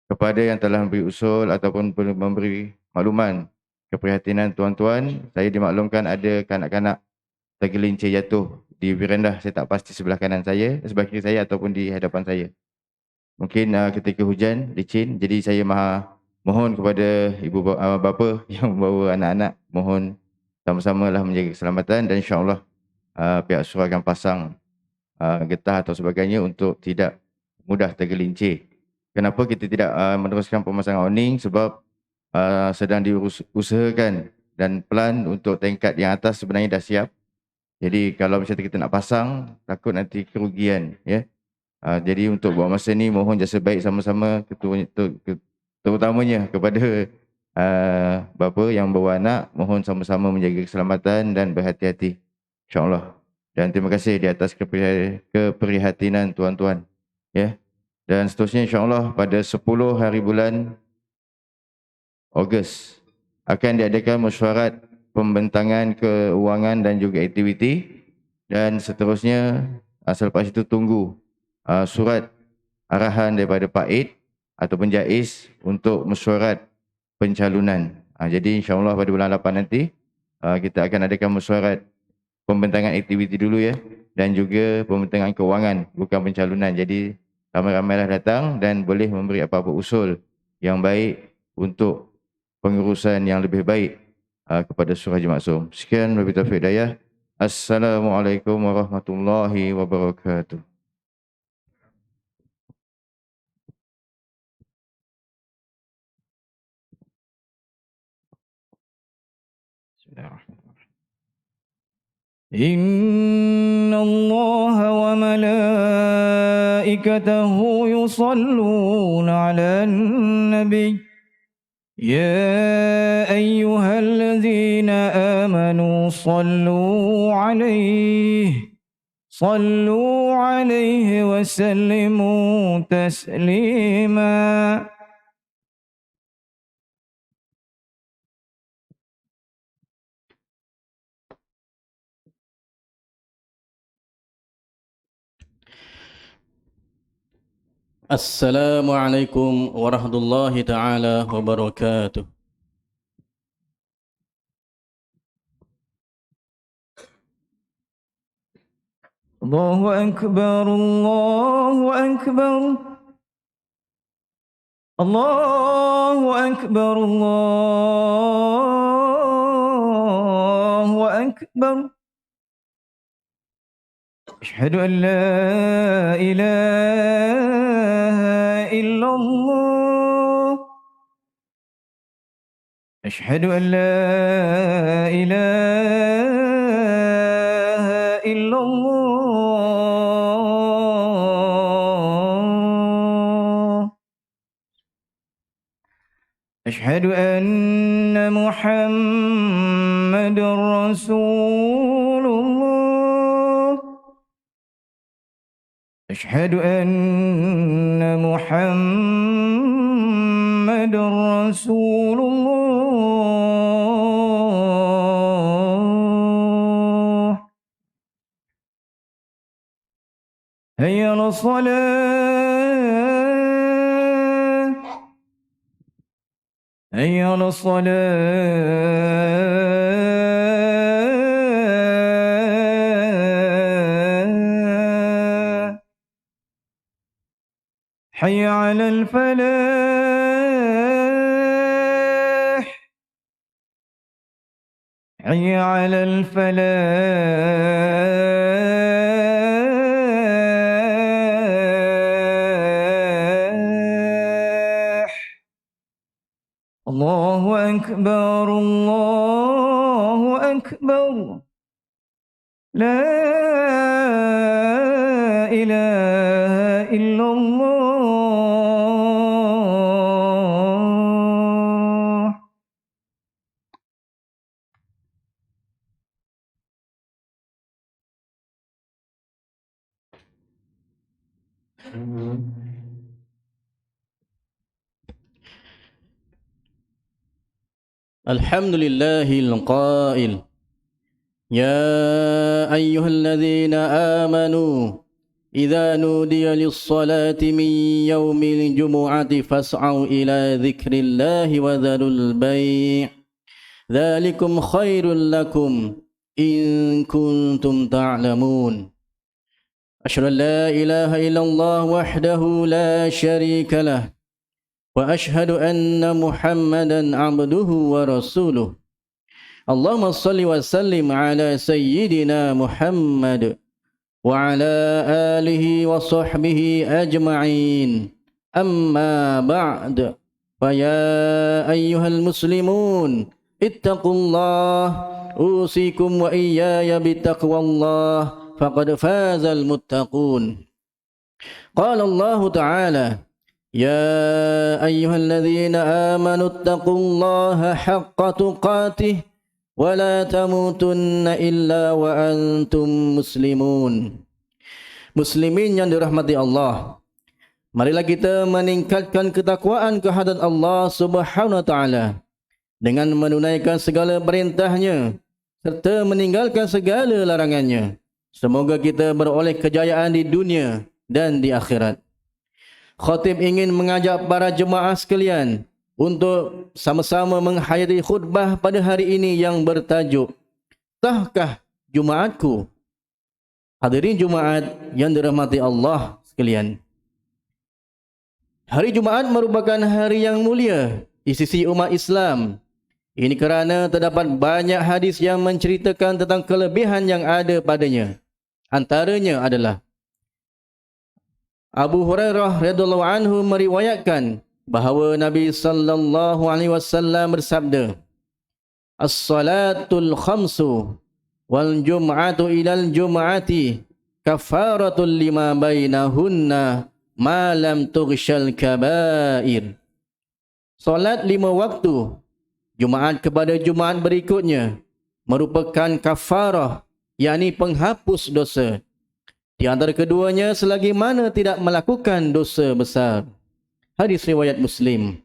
B: kepada yang telah memberi usul ataupun memberi makluman keprihatinan tuan-tuan. Saya dimaklumkan ada kanak-kanak tergelincir jatuh di veranda. Saya tak pasti sebelah kanan saya, sebelah kiri saya ataupun di hadapan saya. Mungkin ketika hujan licin, jadi saya mohon kepada ibu bapa yang membawa anak-anak, mohon sama-samalah menjaga keselamatan, dan insya-Allah pihak surau akan pasang getah atau sebagainya untuk tidak mudah tergelincir. Kenapa kita tidak meneruskan pemasangan awning? Sebab sedang diusahakan dan plan untuk tingkat yang atas sebenarnya dah siap. Jadi kalau misalnya kita nak pasang, takut nanti kerugian, ya. Jadi untuk buat masa ni, mohon jasa baik sama-sama, terutamanya kepada bapa yang bawa anak, mohon sama-sama menjaga keselamatan dan berhati-hati, insya-Allah. Dan terima kasih di atas keprihatinan tuan-tuan, ya. Dan seterusnya insya-Allah pada 10 hari bulan Ogos akan diadakan mesyuarat pembentangan keuangan dan juga aktiviti, dan seterusnya selepas itu tunggu surat arahan daripada Pak Id ataupun Jaiz untuk mesyuarat pencalonan. Jadi insya-Allah pada bulan 8 nanti kita akan adakan mesyuarat pembentangan aktiviti dulu, ya, dan juga pembentangan keuangan, bukan pencalonan. Jadi ramai-ramailah datang dan boleh memberi apa-apa usul yang baik untuk pengurusan yang lebih baik kepada Surau Haji Maksum. Sekian, wabillahi taufiq hidayah. Assalamualaikum warahmatullahi wabarakatuh. Bismillahirrahmanirrahim.
C: إن الله وملائكته يصلون على النبي يا أيها الذين آمنوا صلوا عليه وسلموا تسليما.
D: Assalamualaikum warahmatullahi taala wabarakatuh.
C: Allahu Akbar, Allahu Akbar, Allahu Akbar, Allahu Akbar. أشهد أن لا إله إلا الله. أشهد أن لا إله إلا الله. أشهد أن محمد رسول الله. أشهد أن محمد رسول الله. هيا على الصلاة، هيا على الصلاة، حي على الفلاح، حي على الفلاح الله أكبر الله أكبر لا إله إلا الله.
D: الحمد لله القائل يا أيها الذين آمنوا إذا نودي للصلاة من يوم الجمعة فاسعوا إلى ذكر الله وذروا البيع ذلكم خير لكم إن كنتم تعلمون أشهد أن لا إله إلا الله وحده لا شريك له وأشهد أن محمدا عبده ورسوله اللهم صل وسلم على سيدنا محمد وعلى آله وصحبه أجمعين أما بعد فيا أيها المسلمون اتقوا الله أوصيكم وإياي بتقوى الله فقد فاز المتقون قال الله تعالى يا أيها الذين آمنوا اتقوا الله حق تقاته ولا تموتن إلا وأنتم مسلمون. Muslimin yang dirahmati Allah, marilah kita meningkatkan ketakwaan kehadrat Allah Subhanahu wa taala dengan menunaikan segala perintahnya serta meninggalkan segala larangannya. Semoga kita beroleh kejayaan di dunia dan di akhirat. Khatib ingin mengajak para jemaah sekalian untuk sama-sama menghayati khutbah pada hari ini yang bertajuk Sahkah Jumaatku? Hadirin Jumaat yang dirahmati Allah sekalian. Hari Jumaat merupakan hari yang mulia di sisi umat Islam. Ini kerana terdapat banyak hadis yang menceritakan tentang kelebihan yang ada padanya. Antaranya adalah Abu Hurairah radhiyallahu anhu meriwayatkan bahawa Nabi sallallahu alaihi wasallam bersabda, "As-salatul khamsu wal jum'atu ilal jum'ati kafaratul lima bainahunna ma lam tughshal kabair." Salat 5 waktu Jumaat kepada Jumaat berikutnya merupakan kafarah, yakni penghapus dosa. Di antara keduanya selagi mana tidak melakukan dosa besar. Hadis riwayat Muslim.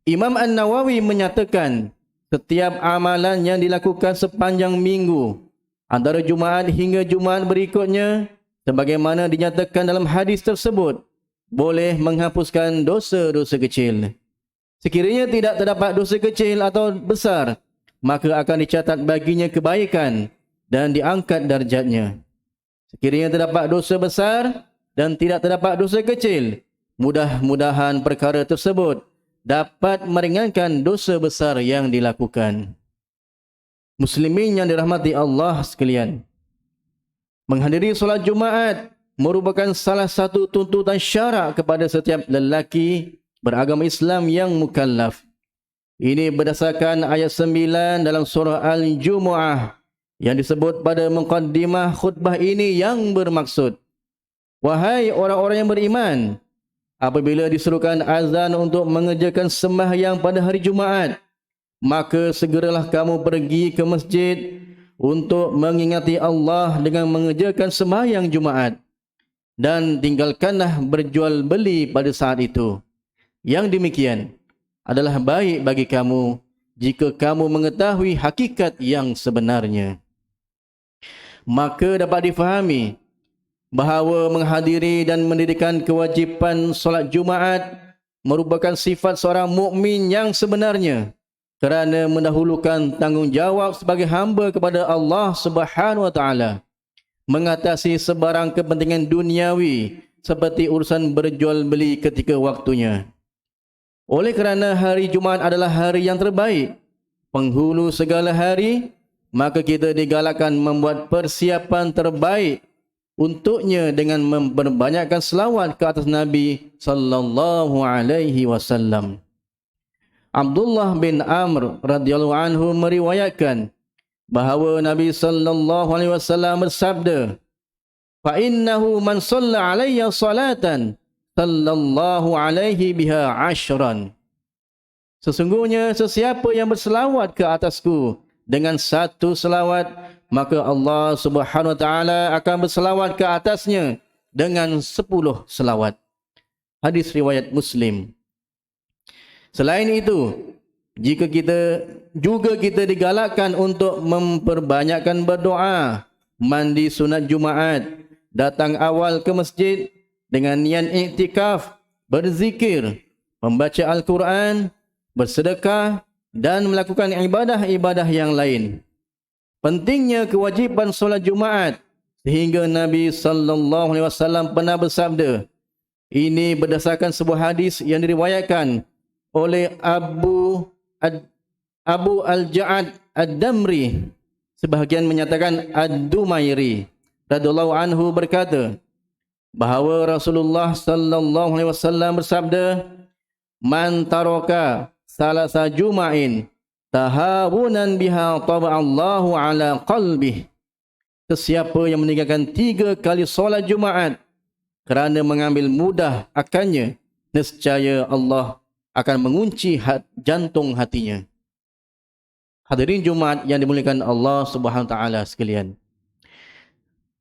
D: Imam An-Nawawi menyatakan setiap amalan yang dilakukan sepanjang minggu antara Jumaat hingga Jumaat berikutnya sebagaimana dinyatakan dalam hadis tersebut boleh menghapuskan dosa-dosa kecil. Sekiranya tidak terdapat dosa kecil atau besar, maka akan dicatat baginya kebaikan dan diangkat darjatnya. Sekiranya terdapat dosa besar dan tidak terdapat dosa kecil, mudah-mudahan perkara tersebut dapat meringankan dosa besar yang dilakukan. Muslimin yang dirahmati Allah sekalian, menghadiri solat Jumaat merupakan salah satu tuntutan syarak kepada setiap lelaki beragama Islam yang mukallaf. Ini berdasarkan ayat 9 dalam surah Al-Jumu'ah yang disebut pada muqaddimah khutbah ini yang bermaksud, wahai orang-orang yang beriman, apabila diserukan azan untuk mengerjakan sembahyang pada hari Jumaat, maka segeralah kamu pergi ke masjid untuk mengingati Allah dengan mengerjakan sembahyang Jumaat, dan tinggalkanlah berjual beli pada saat itu. Yang demikian adalah baik bagi kamu jika kamu mengetahui hakikat yang sebenarnya. Maka dapat difahami bahawa menghadiri dan mendirikan kewajipan solat Jumaat merupakan sifat seorang mukmin yang sebenarnya, kerana mendahulukan tanggungjawab sebagai hamba kepada Allah Subhanahu wa taala, mengatasi sebarang kepentingan duniawi seperti urusan berjual beli ketika waktunya. Oleh kerana hari Jumaat adalah hari yang terbaik, penghulu segala hari, maka kita digalakkan membuat persiapan terbaik untuknya dengan memperbanyakkan selawat ke atas Nabi sallallahu alaihi wasallam. Abdullah bin Amr radhiyallahu anhu meriwayatkan bahawa Nabi sallallahu alaihi wasallam bersabda, "Fa innahu man shalla alayya salatan sallallahu alaihi biha ashran." Sesungguhnya sesiapa yang berselawat ke atasku dengan satu selawat, maka Allah Subhanahu wa taala akan berselawat ke atasnya dengan 10 selawat. Hadis riwayat Muslim. Selain itu, jika kita digalakkan untuk memperbanyakkan berdoa, mandi sunat Jumaat, datang awal ke masjid dengan niat iktikaf, berzikir, membaca Al-Quran, bersedekah dan melakukan ibadah-ibadah yang lain. Pentingnya kewajiban solat Jumaat sehingga Nabi sallallahu alaihi wasallam pernah bersabda. Ini berdasarkan sebuah hadis yang diriwayatkan oleh Abu Al-Ja'ad Ad-Damri. Sebahagian menyatakan Ad-Dumairi radhiyallahu anhu berkata bahawa Rasulullah sallallahu alaihi wasallam bersabda, "Man taraka salasa juma'in tahawunan biha taba'allahu ala qalbih." Sesiapa yang meninggalkan 3 kali solat Jumaat kerana mengambil mudah akannya, nescaya Allah akan mengunci jantung hatinya. Hadirin Jumaat yang dimuliakan Allah Subhanahu wa taala sekalian.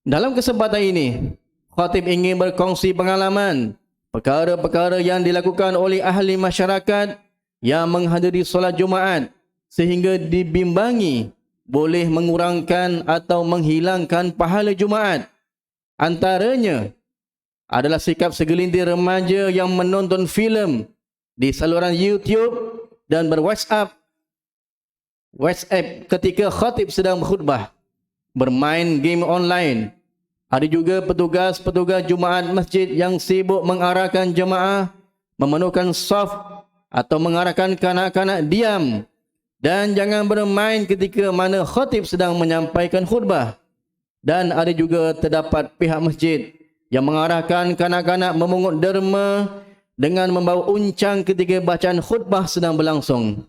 D: Dalam kesempatan ini, khatib ingin berkongsi pengalaman perkara-perkara yang dilakukan oleh ahli masyarakat yang menghadiri solat Jumaat sehingga dibimbangi boleh mengurangkan atau menghilangkan pahala Jumaat. Antaranya adalah sikap segelintir remaja yang menonton filem di saluran YouTube dan WhatsApp ketika khatib sedang berkhutbah, bermain game online. Ada juga petugas-petugas Jumaat masjid yang sibuk mengarahkan jemaah memenuhkan saf atau mengarahkan kanak-kanak diam dan jangan bermain ketika mana khatib sedang menyampaikan khutbah. Dan ada juga terdapat pihak masjid yang mengarahkan kanak-kanak memungut derma dengan membawa uncang ketika bacaan khutbah sedang berlangsung.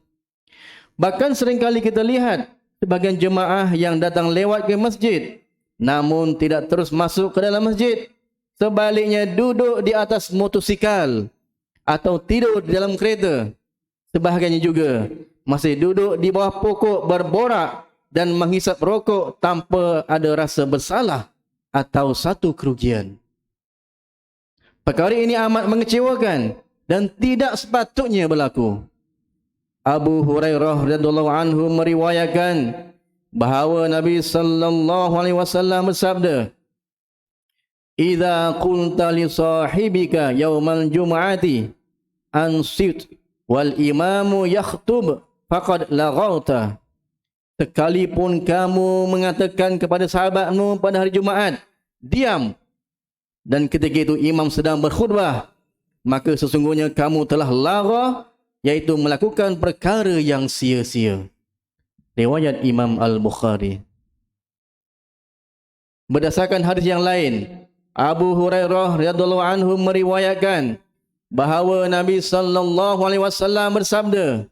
D: Bahkan seringkali kita lihat sebagian jemaah yang datang lewat ke masjid namun tidak terus masuk ke dalam masjid. Sebaliknya duduk di atas motosikal atau tidur di dalam kereta. Sebahagiannya juga masih duduk di bawah pokok berborak dan menghisap rokok tanpa ada rasa bersalah atau satu kerugian. Perkara ini amat mengecewakan dan tidak sepatutnya berlaku. Abu Hurairah radhiyallahu anhu meriwayatkan bahawa Nabi sallallahu alaihi wasallam bersabda, "Idza qulta li sahibika yaumal jum'ati ansit wal imamu yakhtub faqad laghauta." Sekalipun kamu mengatakan kepada sahabatmu pada hari Jumaat, diam, dan ketika itu imam sedang berkhutbah, maka sesungguhnya kamu telah lara, iaitu melakukan perkara yang sia-sia. Riwayat Imam Al-Bukhari. Berdasarkan hadis yang lain, Abu Hurairah radhiyallahu anhu meriwayatkan bahawa Nabi sallallahu alaihi wasallam bersabda,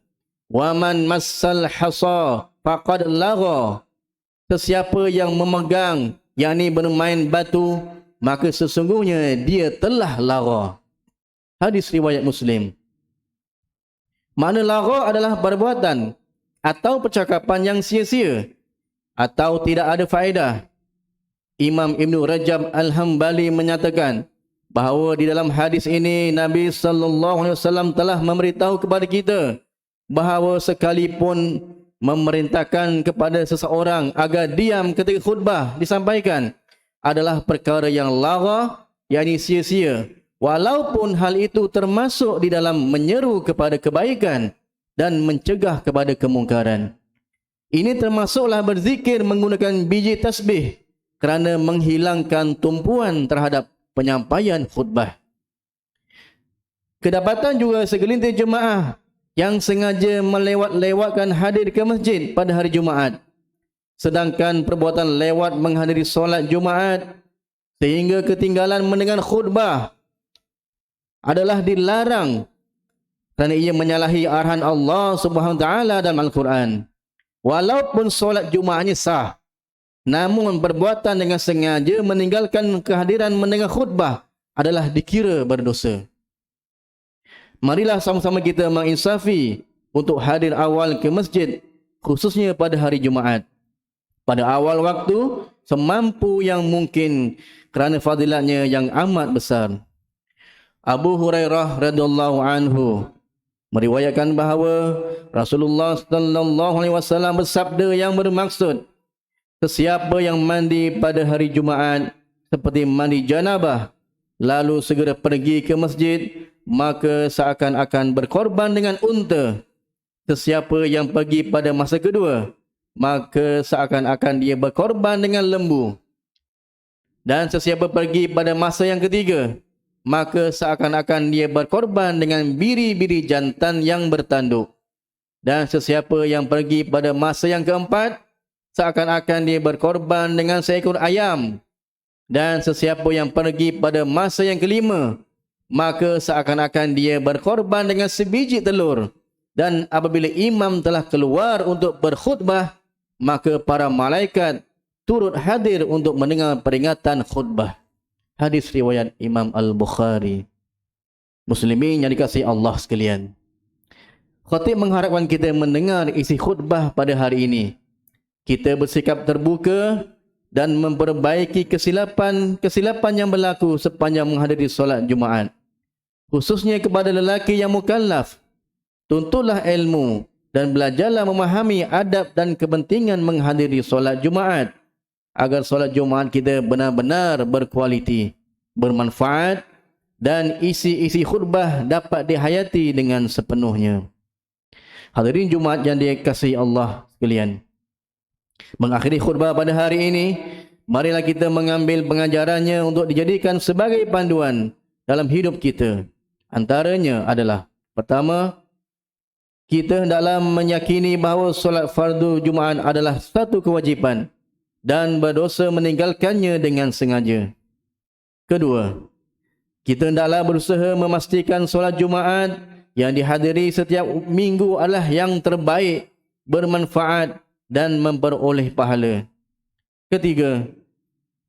D: "Wa man massal hasa faqad lagha." Sesiapa yang memegang, yakni bermain batu, maka sesungguhnya dia telah lara. Hadis riwayat Muslim. Makna lara adalah perbuatan atau percakapan yang sia-sia atau tidak ada faedah. Imam Ibn Rajab Al-Hambali menyatakan bahawa di dalam hadis ini Nabi sallallahu alaihi wasallam telah memberitahu kepada kita bahawa sekalipun memerintahkan kepada seseorang agar diam ketika khutbah disampaikan adalah perkara yang lara, yakni sia-sia, walaupun hal itu termasuk di dalam menyeru kepada kebaikan dan mencegah kepada kemungkaran. Ini termasuklah berzikir menggunakan biji tasbih kerana menghilangkan tumpuan terhadap penyampaian khutbah. Kedapatan juga segelintir jemaah yang sengaja melewat-lewatkan hadir ke masjid pada hari Jumaat, sedangkan perbuatan lewat menghadiri solat Jumaat sehingga ketinggalan mendengar khutbah adalah dilarang kerana ia menyalahi arahan Allah Subhanahu Wa Taala dalam Al-Quran. Walaupun solat Jumaatnya sah, namun perbuatan dengan sengaja meninggalkan kehadiran mendengar khutbah adalah dikira berdosa. Marilah sama-sama kita menginsafi untuk hadir awal ke masjid, khususnya pada hari Jumaat, pada awal waktu semampu yang mungkin kerana fadilatnya yang amat besar. Abu Hurairah radhiyallahu anhu meriwayatkan bahawa Rasulullah sallallahu alaihi wasallam bersabda yang bermaksud, sesiapa yang mandi pada hari Jumaat seperti mandi janabah lalu segera pergi ke masjid, maka seakan-akan berkorban dengan unta. Sesiapa yang pergi pada masa kedua, maka seakan-akan dia berkorban dengan lembu. Dan sesiapa pergi pada masa yang ketiga, maka seakan-akan dia berkorban dengan biri-biri jantan yang bertanduk. Dan sesiapa yang pergi pada masa yang keempat, seakan-akan dia berkorban dengan seekor ayam. Dan sesiapa yang pergi pada masa yang kelima, maka seakan-akan dia berkorban dengan sebiji telur. Dan apabila imam telah keluar untuk berkhutbah, maka para malaikat turut hadir untuk mendengar peringatan khutbah. Hadis riwayat Imam Al-Bukhari. Muslimin yang dikasihi Allah sekalian, khatib mengharapkan kita mendengar isi khutbah pada hari ini. Kita bersikap terbuka dan memperbaiki kesilapan yang berlaku sepanjang menghadiri solat Jumaat. Khususnya kepada lelaki yang mukallaf, tuntutlah ilmu dan belajarlah memahami adab dan kepentingan menghadiri solat Jumaat, agar solat Jumaat kita benar-benar berkualiti, bermanfaat dan isi-isi khutbah dapat dihayati dengan sepenuhnya. Hadirin Jumaat yang dikasihi Allah sekalian, mengakhiri khutbah pada hari ini, marilah kita mengambil pengajarannya untuk dijadikan sebagai panduan dalam hidup kita. Antaranya adalah, pertama, kita hendaklah meyakini bahawa solat fardu Jumaat adalah satu kewajipan dan berdosa meninggalkannya dengan sengaja. Kedua, kita hendaklah berusaha memastikan solat Jumaat yang dihadiri setiap minggu adalah yang terbaik, bermanfaat dan memperoleh pahala. Ketiga,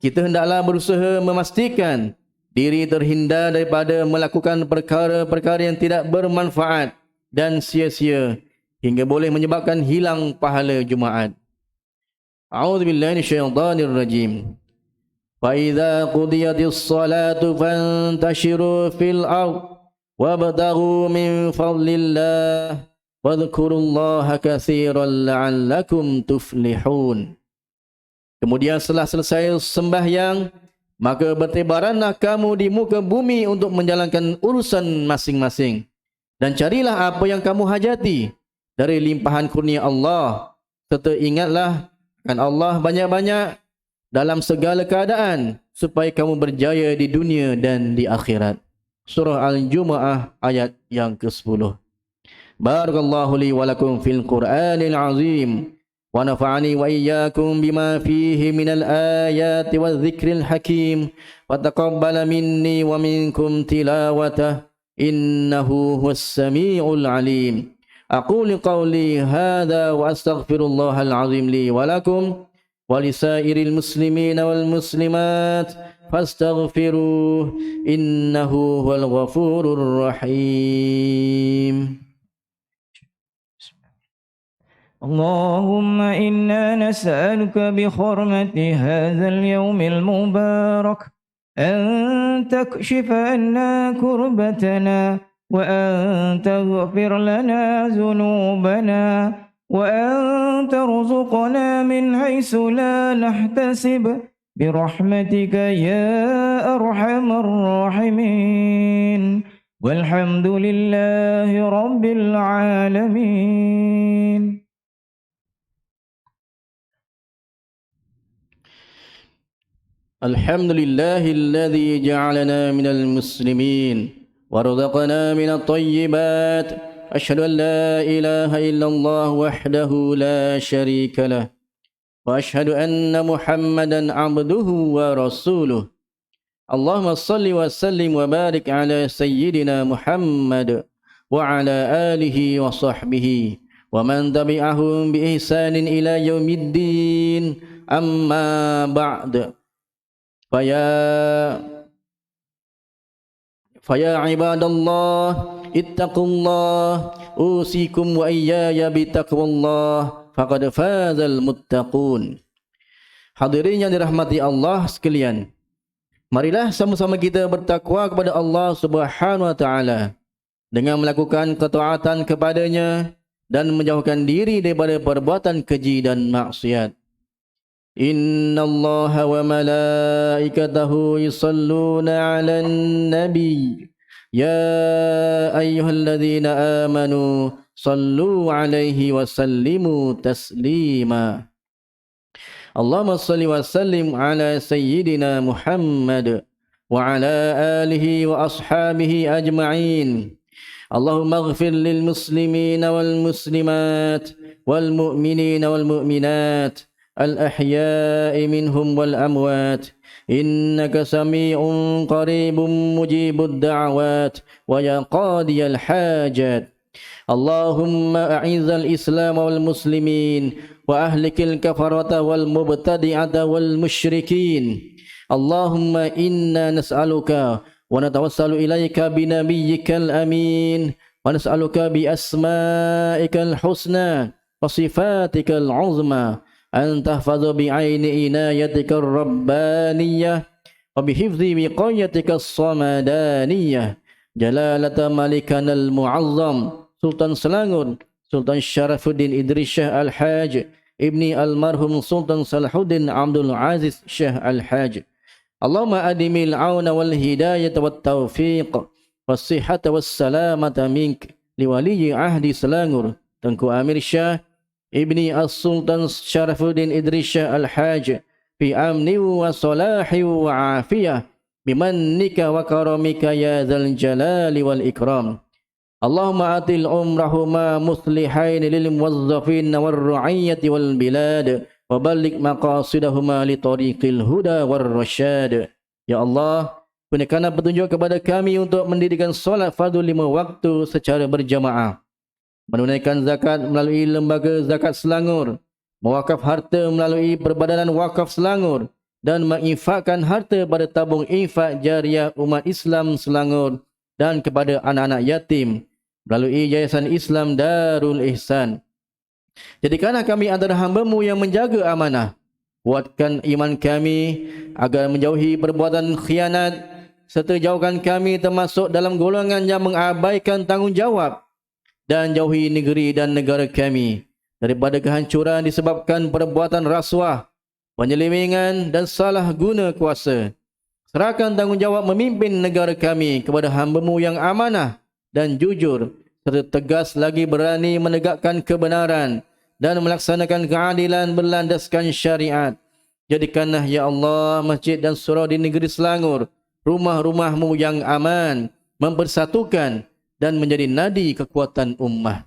D: kita hendaklah berusaha memastikan diri terhindar daripada melakukan perkara-perkara yang tidak bermanfaat dan sia-sia hingga boleh menyebabkan hilang pahala Jumaat. A'udzu billahi minasyaitonir rajim. Fa idza qudiyatis salatu fantashiru fil ardh wabtaghu min fadlillah wadhkurullaha katsiran la'allakum tuflihun. Kemudian setelah selesai sembahyang, maka bertebaranlah kamu di muka bumi untuk menjalankan urusan masing-masing, dan carilah apa yang kamu hajati dari limpahan kurnia Allah, serta ingatlah akan Allah banyak-banyak dalam segala keadaan supaya kamu berjaya di dunia dan di akhirat. Surah Al-Jumu'ah ayat yang ke-10. Barakallahu li wa lakum fil Qur'anil azim wa nafa'ani wa iyyakum bima fihi minal ayati wadh-dhikril hakim wa taqabbala minni wa minkum tilawatah innahu huwas samiul alim. أقول قولي هذا وأستغفر الله العظيم لي ولكم ولسائر المسلمين والمسلمات فاستغفروه إنه هو الغفور الرحيم.
C: اللهم إنا نسألك بحرمة هذا اليوم المبارك أن تكشف عنا كربتنا وأن تغفر لنا ذنوبنا وأن ترزقنا من حيث لا نحتسب برحمتك يا أرحم الراحمين والحمد لله رب العالمين.
D: الحمد لله الذي جعلنا من المسلمين ورزقنا من الطيبات أشهد أن لا إله إلا الله وحده لا شريك له وأشهد أن محمدا عبده ورسوله اللهم صل وسلم وبارك على سيدنا محمد وعلى آله وصحبه ومن تبعهم بإحسان إلى يوم الدين أما بعد فيا عباد الله اتقوا الله أوصيكم وإياي بتقوى الله فقد فاز المتقون. Hadirin yang dirahmati Allah sekalian, marilah sama-sama kita bertakwa kepada Allah Subhanahu wa taala dengan melakukan ketaatan kepadanya dan menjauhkan diri daripada perbuatan keji dan maksiat. Innallaha wa malaikatahu yusalluna 'alan nabi ya ayyuhalladzina amanu sallu 'alaihi wa sallimu taslima. Allahumma salli wa sallim ala sayyidina Muhammad wa ala alihi wa ashabihi ajma'in. Allahumma ighfir lil muslimina wal muslimat wal mu'minina wal mu'minat al ahya'i minhum wal amwat innaka sami'un qaribun mujibud da'wat wa ya qadiyal hajat. Allahumma a'izzal islam wal muslimin wa ahlikil kafarata wal mubtadi'ata wal musyrikin. Allahumma inna nas'aluka wa natawassalu ilaika bi nabiyyikal amin wa nas'aluka bi asma'ikal husna wa sifatikal uzma an tahfadha bi 'aini inayatikar rabbaniyah wa bi hifdhi wiqayatikas samadaniyah jalalata malikanal mu'azzam Sultan Selangor Sultan Syarafuddin Idris Shah Al-Haj Ibni Almarhum Sultan Salahuddin Abdul Aziz Shah Al-Haj. Allahumma adimil auna wal hidayata wat taufiq was sihhata was salamata mink liwaliyi ahdi Selangor Tengku Amir Shah Ibni As-Sultan Syarafuddin Idris Shah Al-Haj fi amni wa salahi wa afiyah bimannika wa karamika ya dzal jalali wal ikram. Allahumma atil umrahuma muslihain lil muwazzafin wal ru'iyyati wal bilad wa balligh maqasidahuma li tariqil huda war rasyad. Ya Allah, berikanlah petunjuk kepada kami untuk mendirikan solat fardu 5 waktu secara berjamaah, menunaikan zakat melalui lembaga zakat Selangor, mewakaf harta melalui Perbadanan Wakaf Selangor dan menginfakkan harta pada tabung infak jariah umat Islam Selangor dan kepada anak-anak yatim melalui Yayasan Islam Darul Ihsan. Jadikanlah kami antara hamba-Mu yang menjaga amanah. Kuatkan iman kami agar menjauhi perbuatan khianat serta jauhkan kami termasuk dalam golongan yang mengabaikan tanggungjawab dan jauhi negeri dan negara kami daripada kehancuran disebabkan perbuatan rasuah, penyelewengan dan salah guna kuasa. Serahkan tanggungjawab memimpin negara kami kepada hamba-Mu yang amanah dan jujur serta tegas lagi berani menegakkan kebenaran dan melaksanakan keadilan berlandaskan syariat. Jadikanlah ya Allah masjid dan surau di negeri Selangor rumah-rumah-Mu yang aman, mempersatukan dan menjadi nadi kekuatan ummah.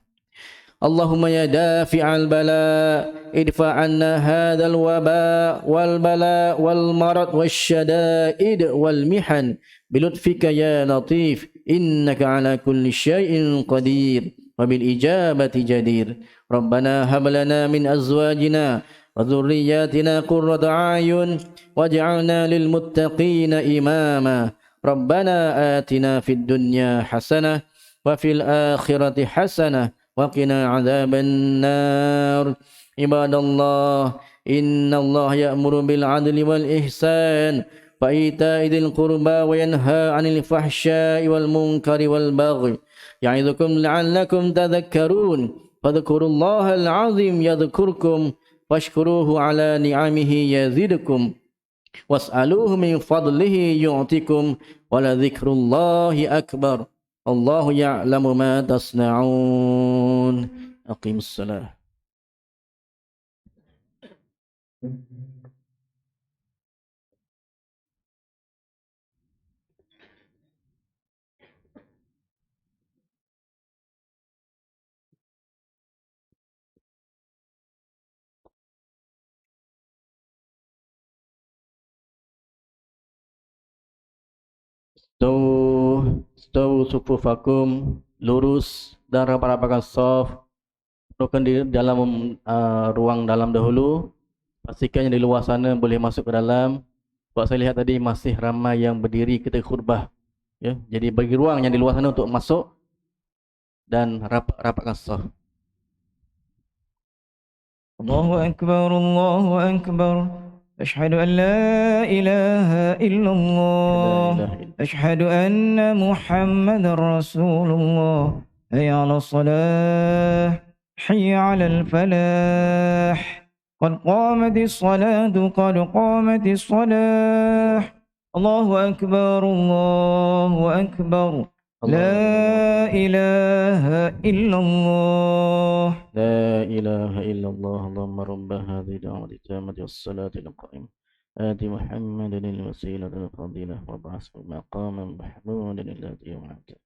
D: Allahumma ya dafi'al bala idfa' anna hadzal waba wal bala wal marad wasyada'id wal mihan bilutfika ya latif innaka ala kulli syai'in qadir wa bil ijabati jadir. Rabbana hab lana min azwajina wa dhurriyyatina qurrata a'yun waj'alna lil muttaqina imama. Rabbana atina fid dunya hasanah wa fil akhirati hasanah وقنا عذاب النار. عباد الله إن الله يأمر بالعدل والإحسان وإيتاء ذي القربى وينهى عن الفحشاء والمنكر والبغي يعظكم لعلكم تذكرون فاذكروا الله العظيم يذكركم واشكروه على نعمه يزدكم واسألوه من فضله يعطكم ولذكر الله أكبر. الله يعلم ما تصنعون. أقيم الصلاة. Stawu sufufakum, lurus dan rapat-rapatkan shaf. Dudukkan di dalam ruang dalam dahulu. Pastikan yang di luar sana boleh masuk ke dalam. Sebab saya lihat tadi masih ramai yang berdiri ketika khutbah. Ya, jadi bagi ruang yang di luar sana untuk masuk dan rapatkan shaf.
C: الله أكبر الله أكبر أشهد أن لا إله إلا الله أشهد أن محمد رسول الله حي على الصلاة حي على الفلاح قد قامت الصلاة قد قامت الصلاة الله أكبر الله أكبر لا إله إلا الله
D: لا إله إلا الله اللهم رب هذه الدعوة التامة والصلاة القائمة آت محمد الوسيلة الفضيلة وابعثه مقاما محمودا الذي وعدته.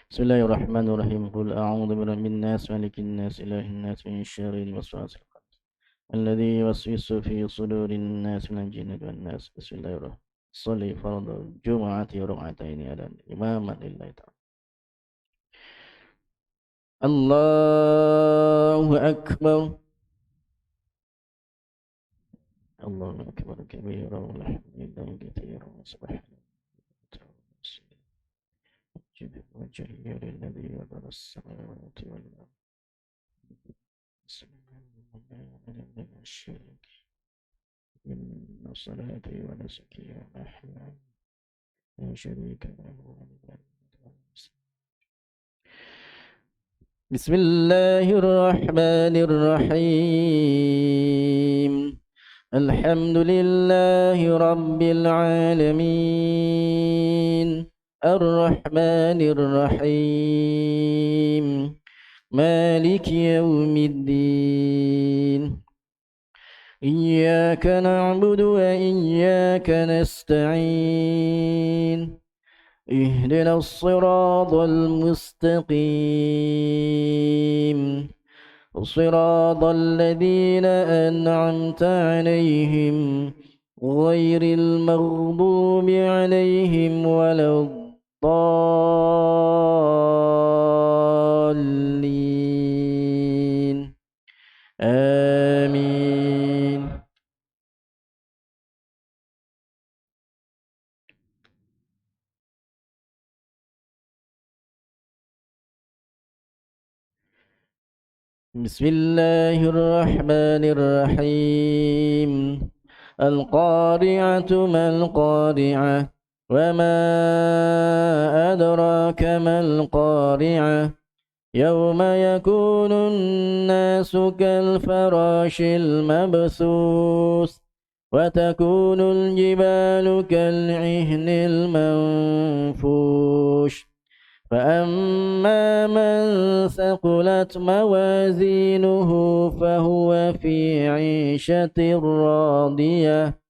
D: بسم الله الرحمن الرحيم قل أعوذ برب الناس ملك الناس إله الناس من شر الوسواس الذي يوسوس في صدور الناس من الجنة والناس. بسم الله الرحمن الرحيم صلي فرض الجمعة ركعتين على الإمام لله تعالى. الله أكبر الله أكبر كبيرا والحمد لله كثيرا وسبحان وجهي للذي يضر السماوات والأرض من الشرك إن صلاتي ونسكي ومحياي لا شريك له بسم الله الرحمن الرحيم الحمد لله رب العالمين الرحمن الرحيم مالك يوم الدين إياك نعبد وإياك نستعين اهدنا الصراط المستقيم صراط الذين أنعمت عليهم غير المغضوب عليهم ولا الضالين آمين. بسم الله الرحمن الرحيم القارعة ما القارعة وما أدراك ما القارعة يوم يكون الناس كالفراش المبثوث وتكون الجبال كالعهن المنفوش فأما من ثقلت موازينه فهو في عيشة راضية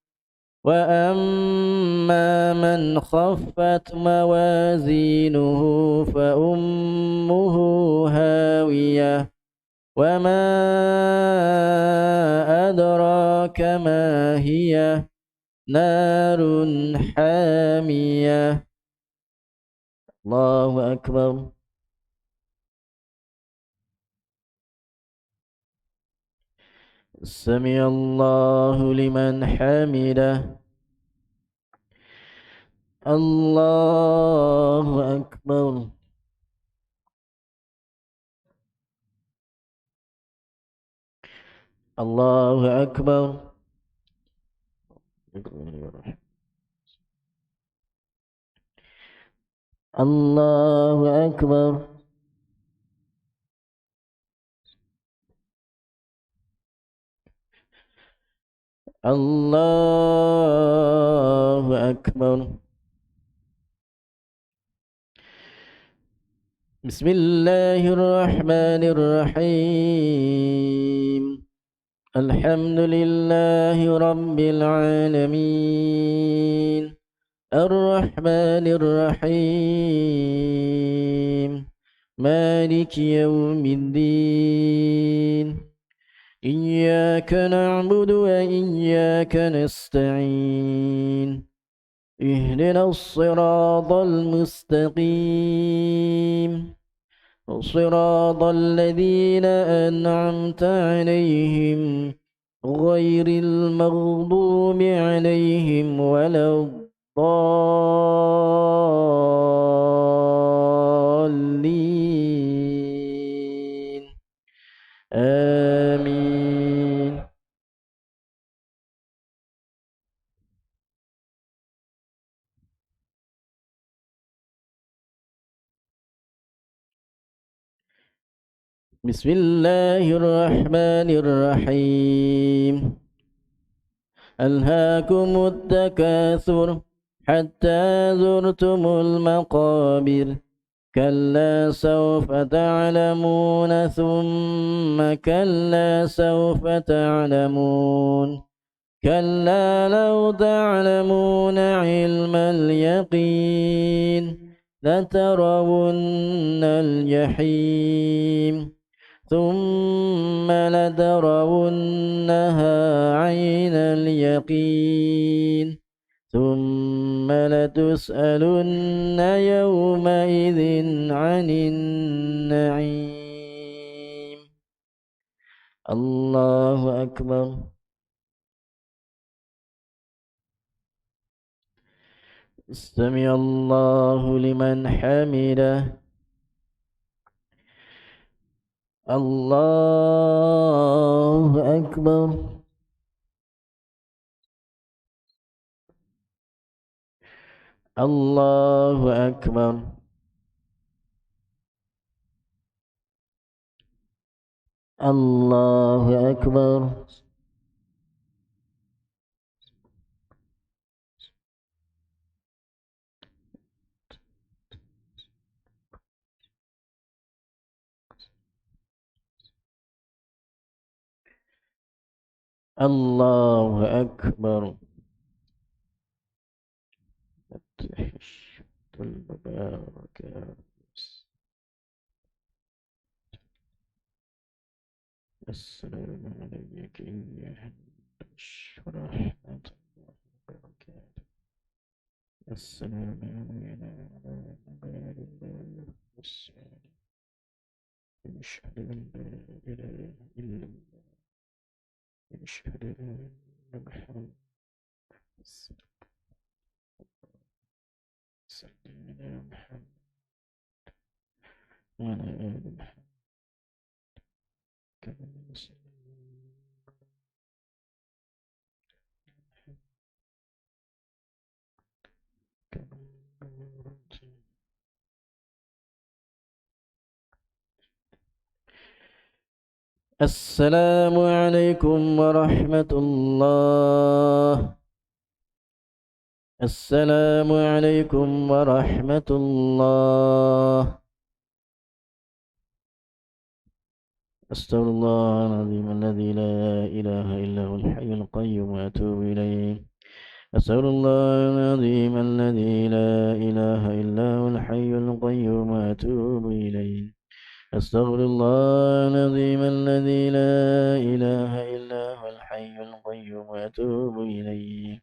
D: وأما من خفت موازينه فأمه هاوية وما أدراك ما هي نار حامية. الله أكبر. سمع الله لمن حمده. الله أكبر. الله أكبر. الله أكبر. الله أكبر. بسم الله الرحمن الرحيم الحمد لله رب العالمين الرحمن الرحيم مالك يوم الدين إياك نعبد وإياك نستعين اهدنا الصراط المستقيم صراط الذين أنعمت عليهم غير المغضوب عليهم ولا الضالين آمين. بسم الله الرحمن الرحيم ألهاكم التكاثر حتى زرتم المقابر كلا سوف تعلمون ثم كلا سوف تعلمون كلا لو تعلمون علم اليقين لترون الجحيم ثم لترونها عين اليقين ثم لتسألن يومئذ عن النعيم. الله أكبر. سمع الله لمن حمده. الله أكبر. الله أكبر. الله أكبر. الله أكبر. المباركات. السلام عليك يا ورحمة الله وبركاته. السلام علينا وعلى عباد الله الصالحين. نشهد أن لا إله إلا الله ونشهد أن محمدا سيدنا محمد وعلى آل محمد كما السلام عليكم ورحمة الله. السلام عليكم ورحمة الله. أستغفر الله العظيم الذي لا إله إلا هو الحي القيوم وأتوب إليه. أستغفر الله العظيم الذي لا إله إلا هو الحي القيوم وأتوب إليه. أستغفر الله العظيم الذي لا إله إلا هو الحي القيوم وأتوب إليه.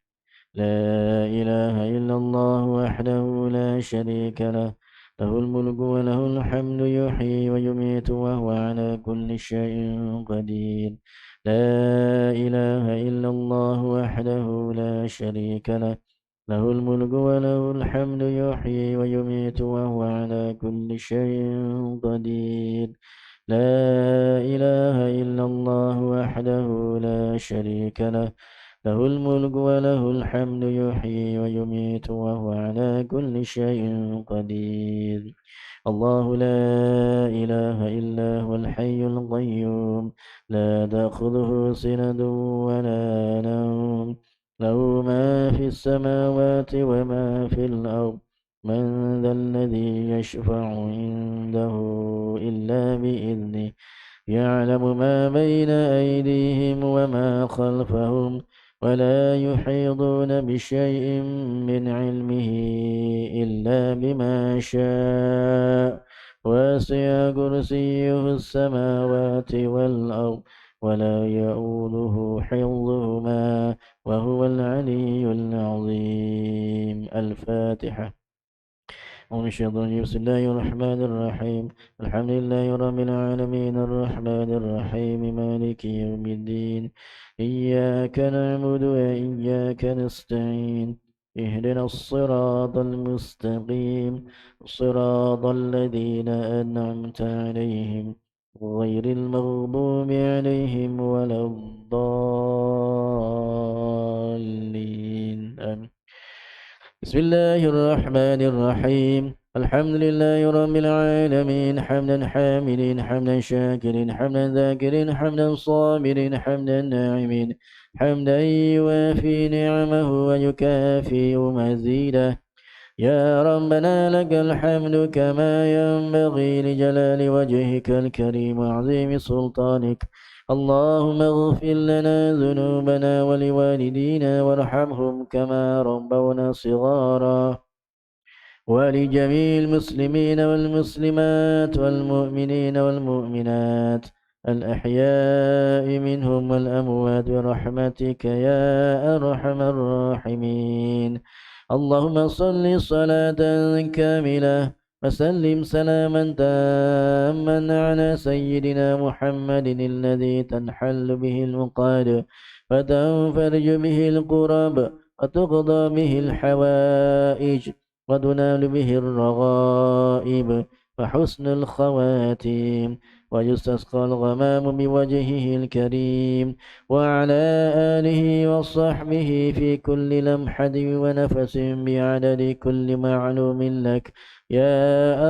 D: لا إله إلا الله وحده لا شريك له له الملك وله الحمد يحيي ويميت وهو على كل شيء قدير. لا إله إلا الله وحده لا شريك له له الملك وله الحمد يحيي ويميت وهو على كل شيء قدير. لا إله إلا الله وحده لا شريك له له الملك وله الحمد يحيي ويميت وهو على كل شيء قدير. الله لا إله إلا هو الحي القيوم لا تأخذه سنة ولا نوم له ما في السماوات وما في الأرض. من ذا الذي يشفع عنده إلا بإذنه يعلم ما بين أيديهم وما خلفهم ولا يحيطون بشيء من علمه إلا بما شاء. وسع كرسيه السماوات والأرض ولا يؤوده حفظهما وهو العلي العظيم. الفاتحة. أعوذ من الشيطان الرجيم. بسم الله الرحمن الرحيم. الحمد لله رب العالمين الرحمن الرحيم مالك يوم الدين. إياك نعبد وإياك نستعين. اهدنا الصراط المستقيم صراط الذين أنعمت عليهم غير المغضوب عليهم ولا الضالين آمين. بسم الله الرحمن الرحيم. الحمد لله رب العالمين حمدا حامدين حمدا شاكرين حمدا ذاكرين حمدا صابرين حمدا ناعمين حمدا يوافي نعمه ويكافئ مزيده. يا ربنا لك الحمد كما ينبغي لجلال وجهك الكريم وعظيم سلطانك. اللهم اغفر لنا ذنوبنا ولوالدينا وارحمهم كما ربونا صغارا، ولجميع المسلمين والمسلمات والمؤمنين والمؤمنات الأحياء منهم والأموات برحمتك يا أرحم الراحمين. اللهم صل صلاة كاملة وسلم سلاما تاما على سيدنا محمد الذي تنحل به المقاد وتنفرج به الكرب وتقضى به الحوائج وتنال به الرغائب وحسن الخواتيم ويستسقى الغمام بوجهه الكريم وعلى آله وصحبه في كل لمحة ونفس بعدد كل معلوم لك يا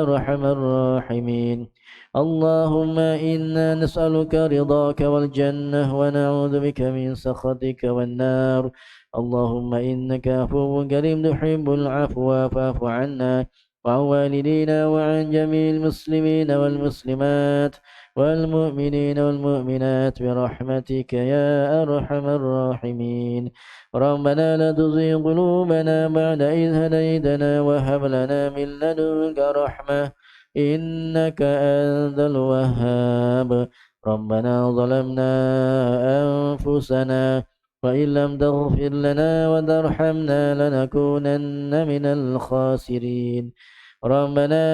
D: أرحم الراحمين. اللهم إنا نسألك رضاك والجنة ونعوذ بك من سخطك والنار. اللهم إنك عفو كريم تحب العفو فاعف عنا وعن والدينا وعن جميع المسلمين والمسلمات والمؤمنين والمؤمنات برحمتك يا أرحم الراحمين. ربنا لا تزغ قلوبنا بعد إذ هديتنا وهب لنا من لدنك رحمة إنك أنت الوهاب. ربنا ظلمنا أنفسنا وإن لم تغفر لنا وترحمنا لنكونن من الخاسرين. ربنا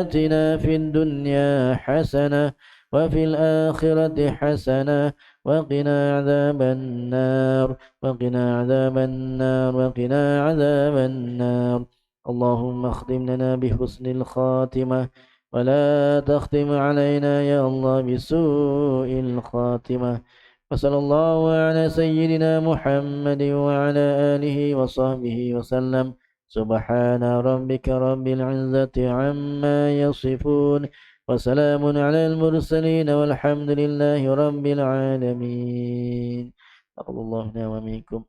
D: آتنا في الدنيا حسنة وفي الآخرة حسنة وقنا عذاب النار وقنا عذاب النار وقنا عذاب النار. اللهم اختم لنا بحسن الخاتمة ولا تختم علينا يا الله بسوء الخاتمة. وصلى الله على سيدنا محمد وعلى آله وصحبه وسلم. سبحان ربك رب العزة عما يصفون وسلام على المرسلين والحمد لله رب العالمين. تقبل الله منا ومنكم.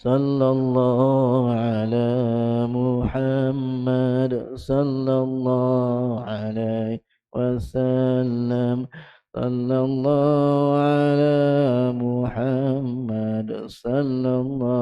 D: صلى الله على محمد صلى الله عليه وسلم. صلى الله على محمد صلى الله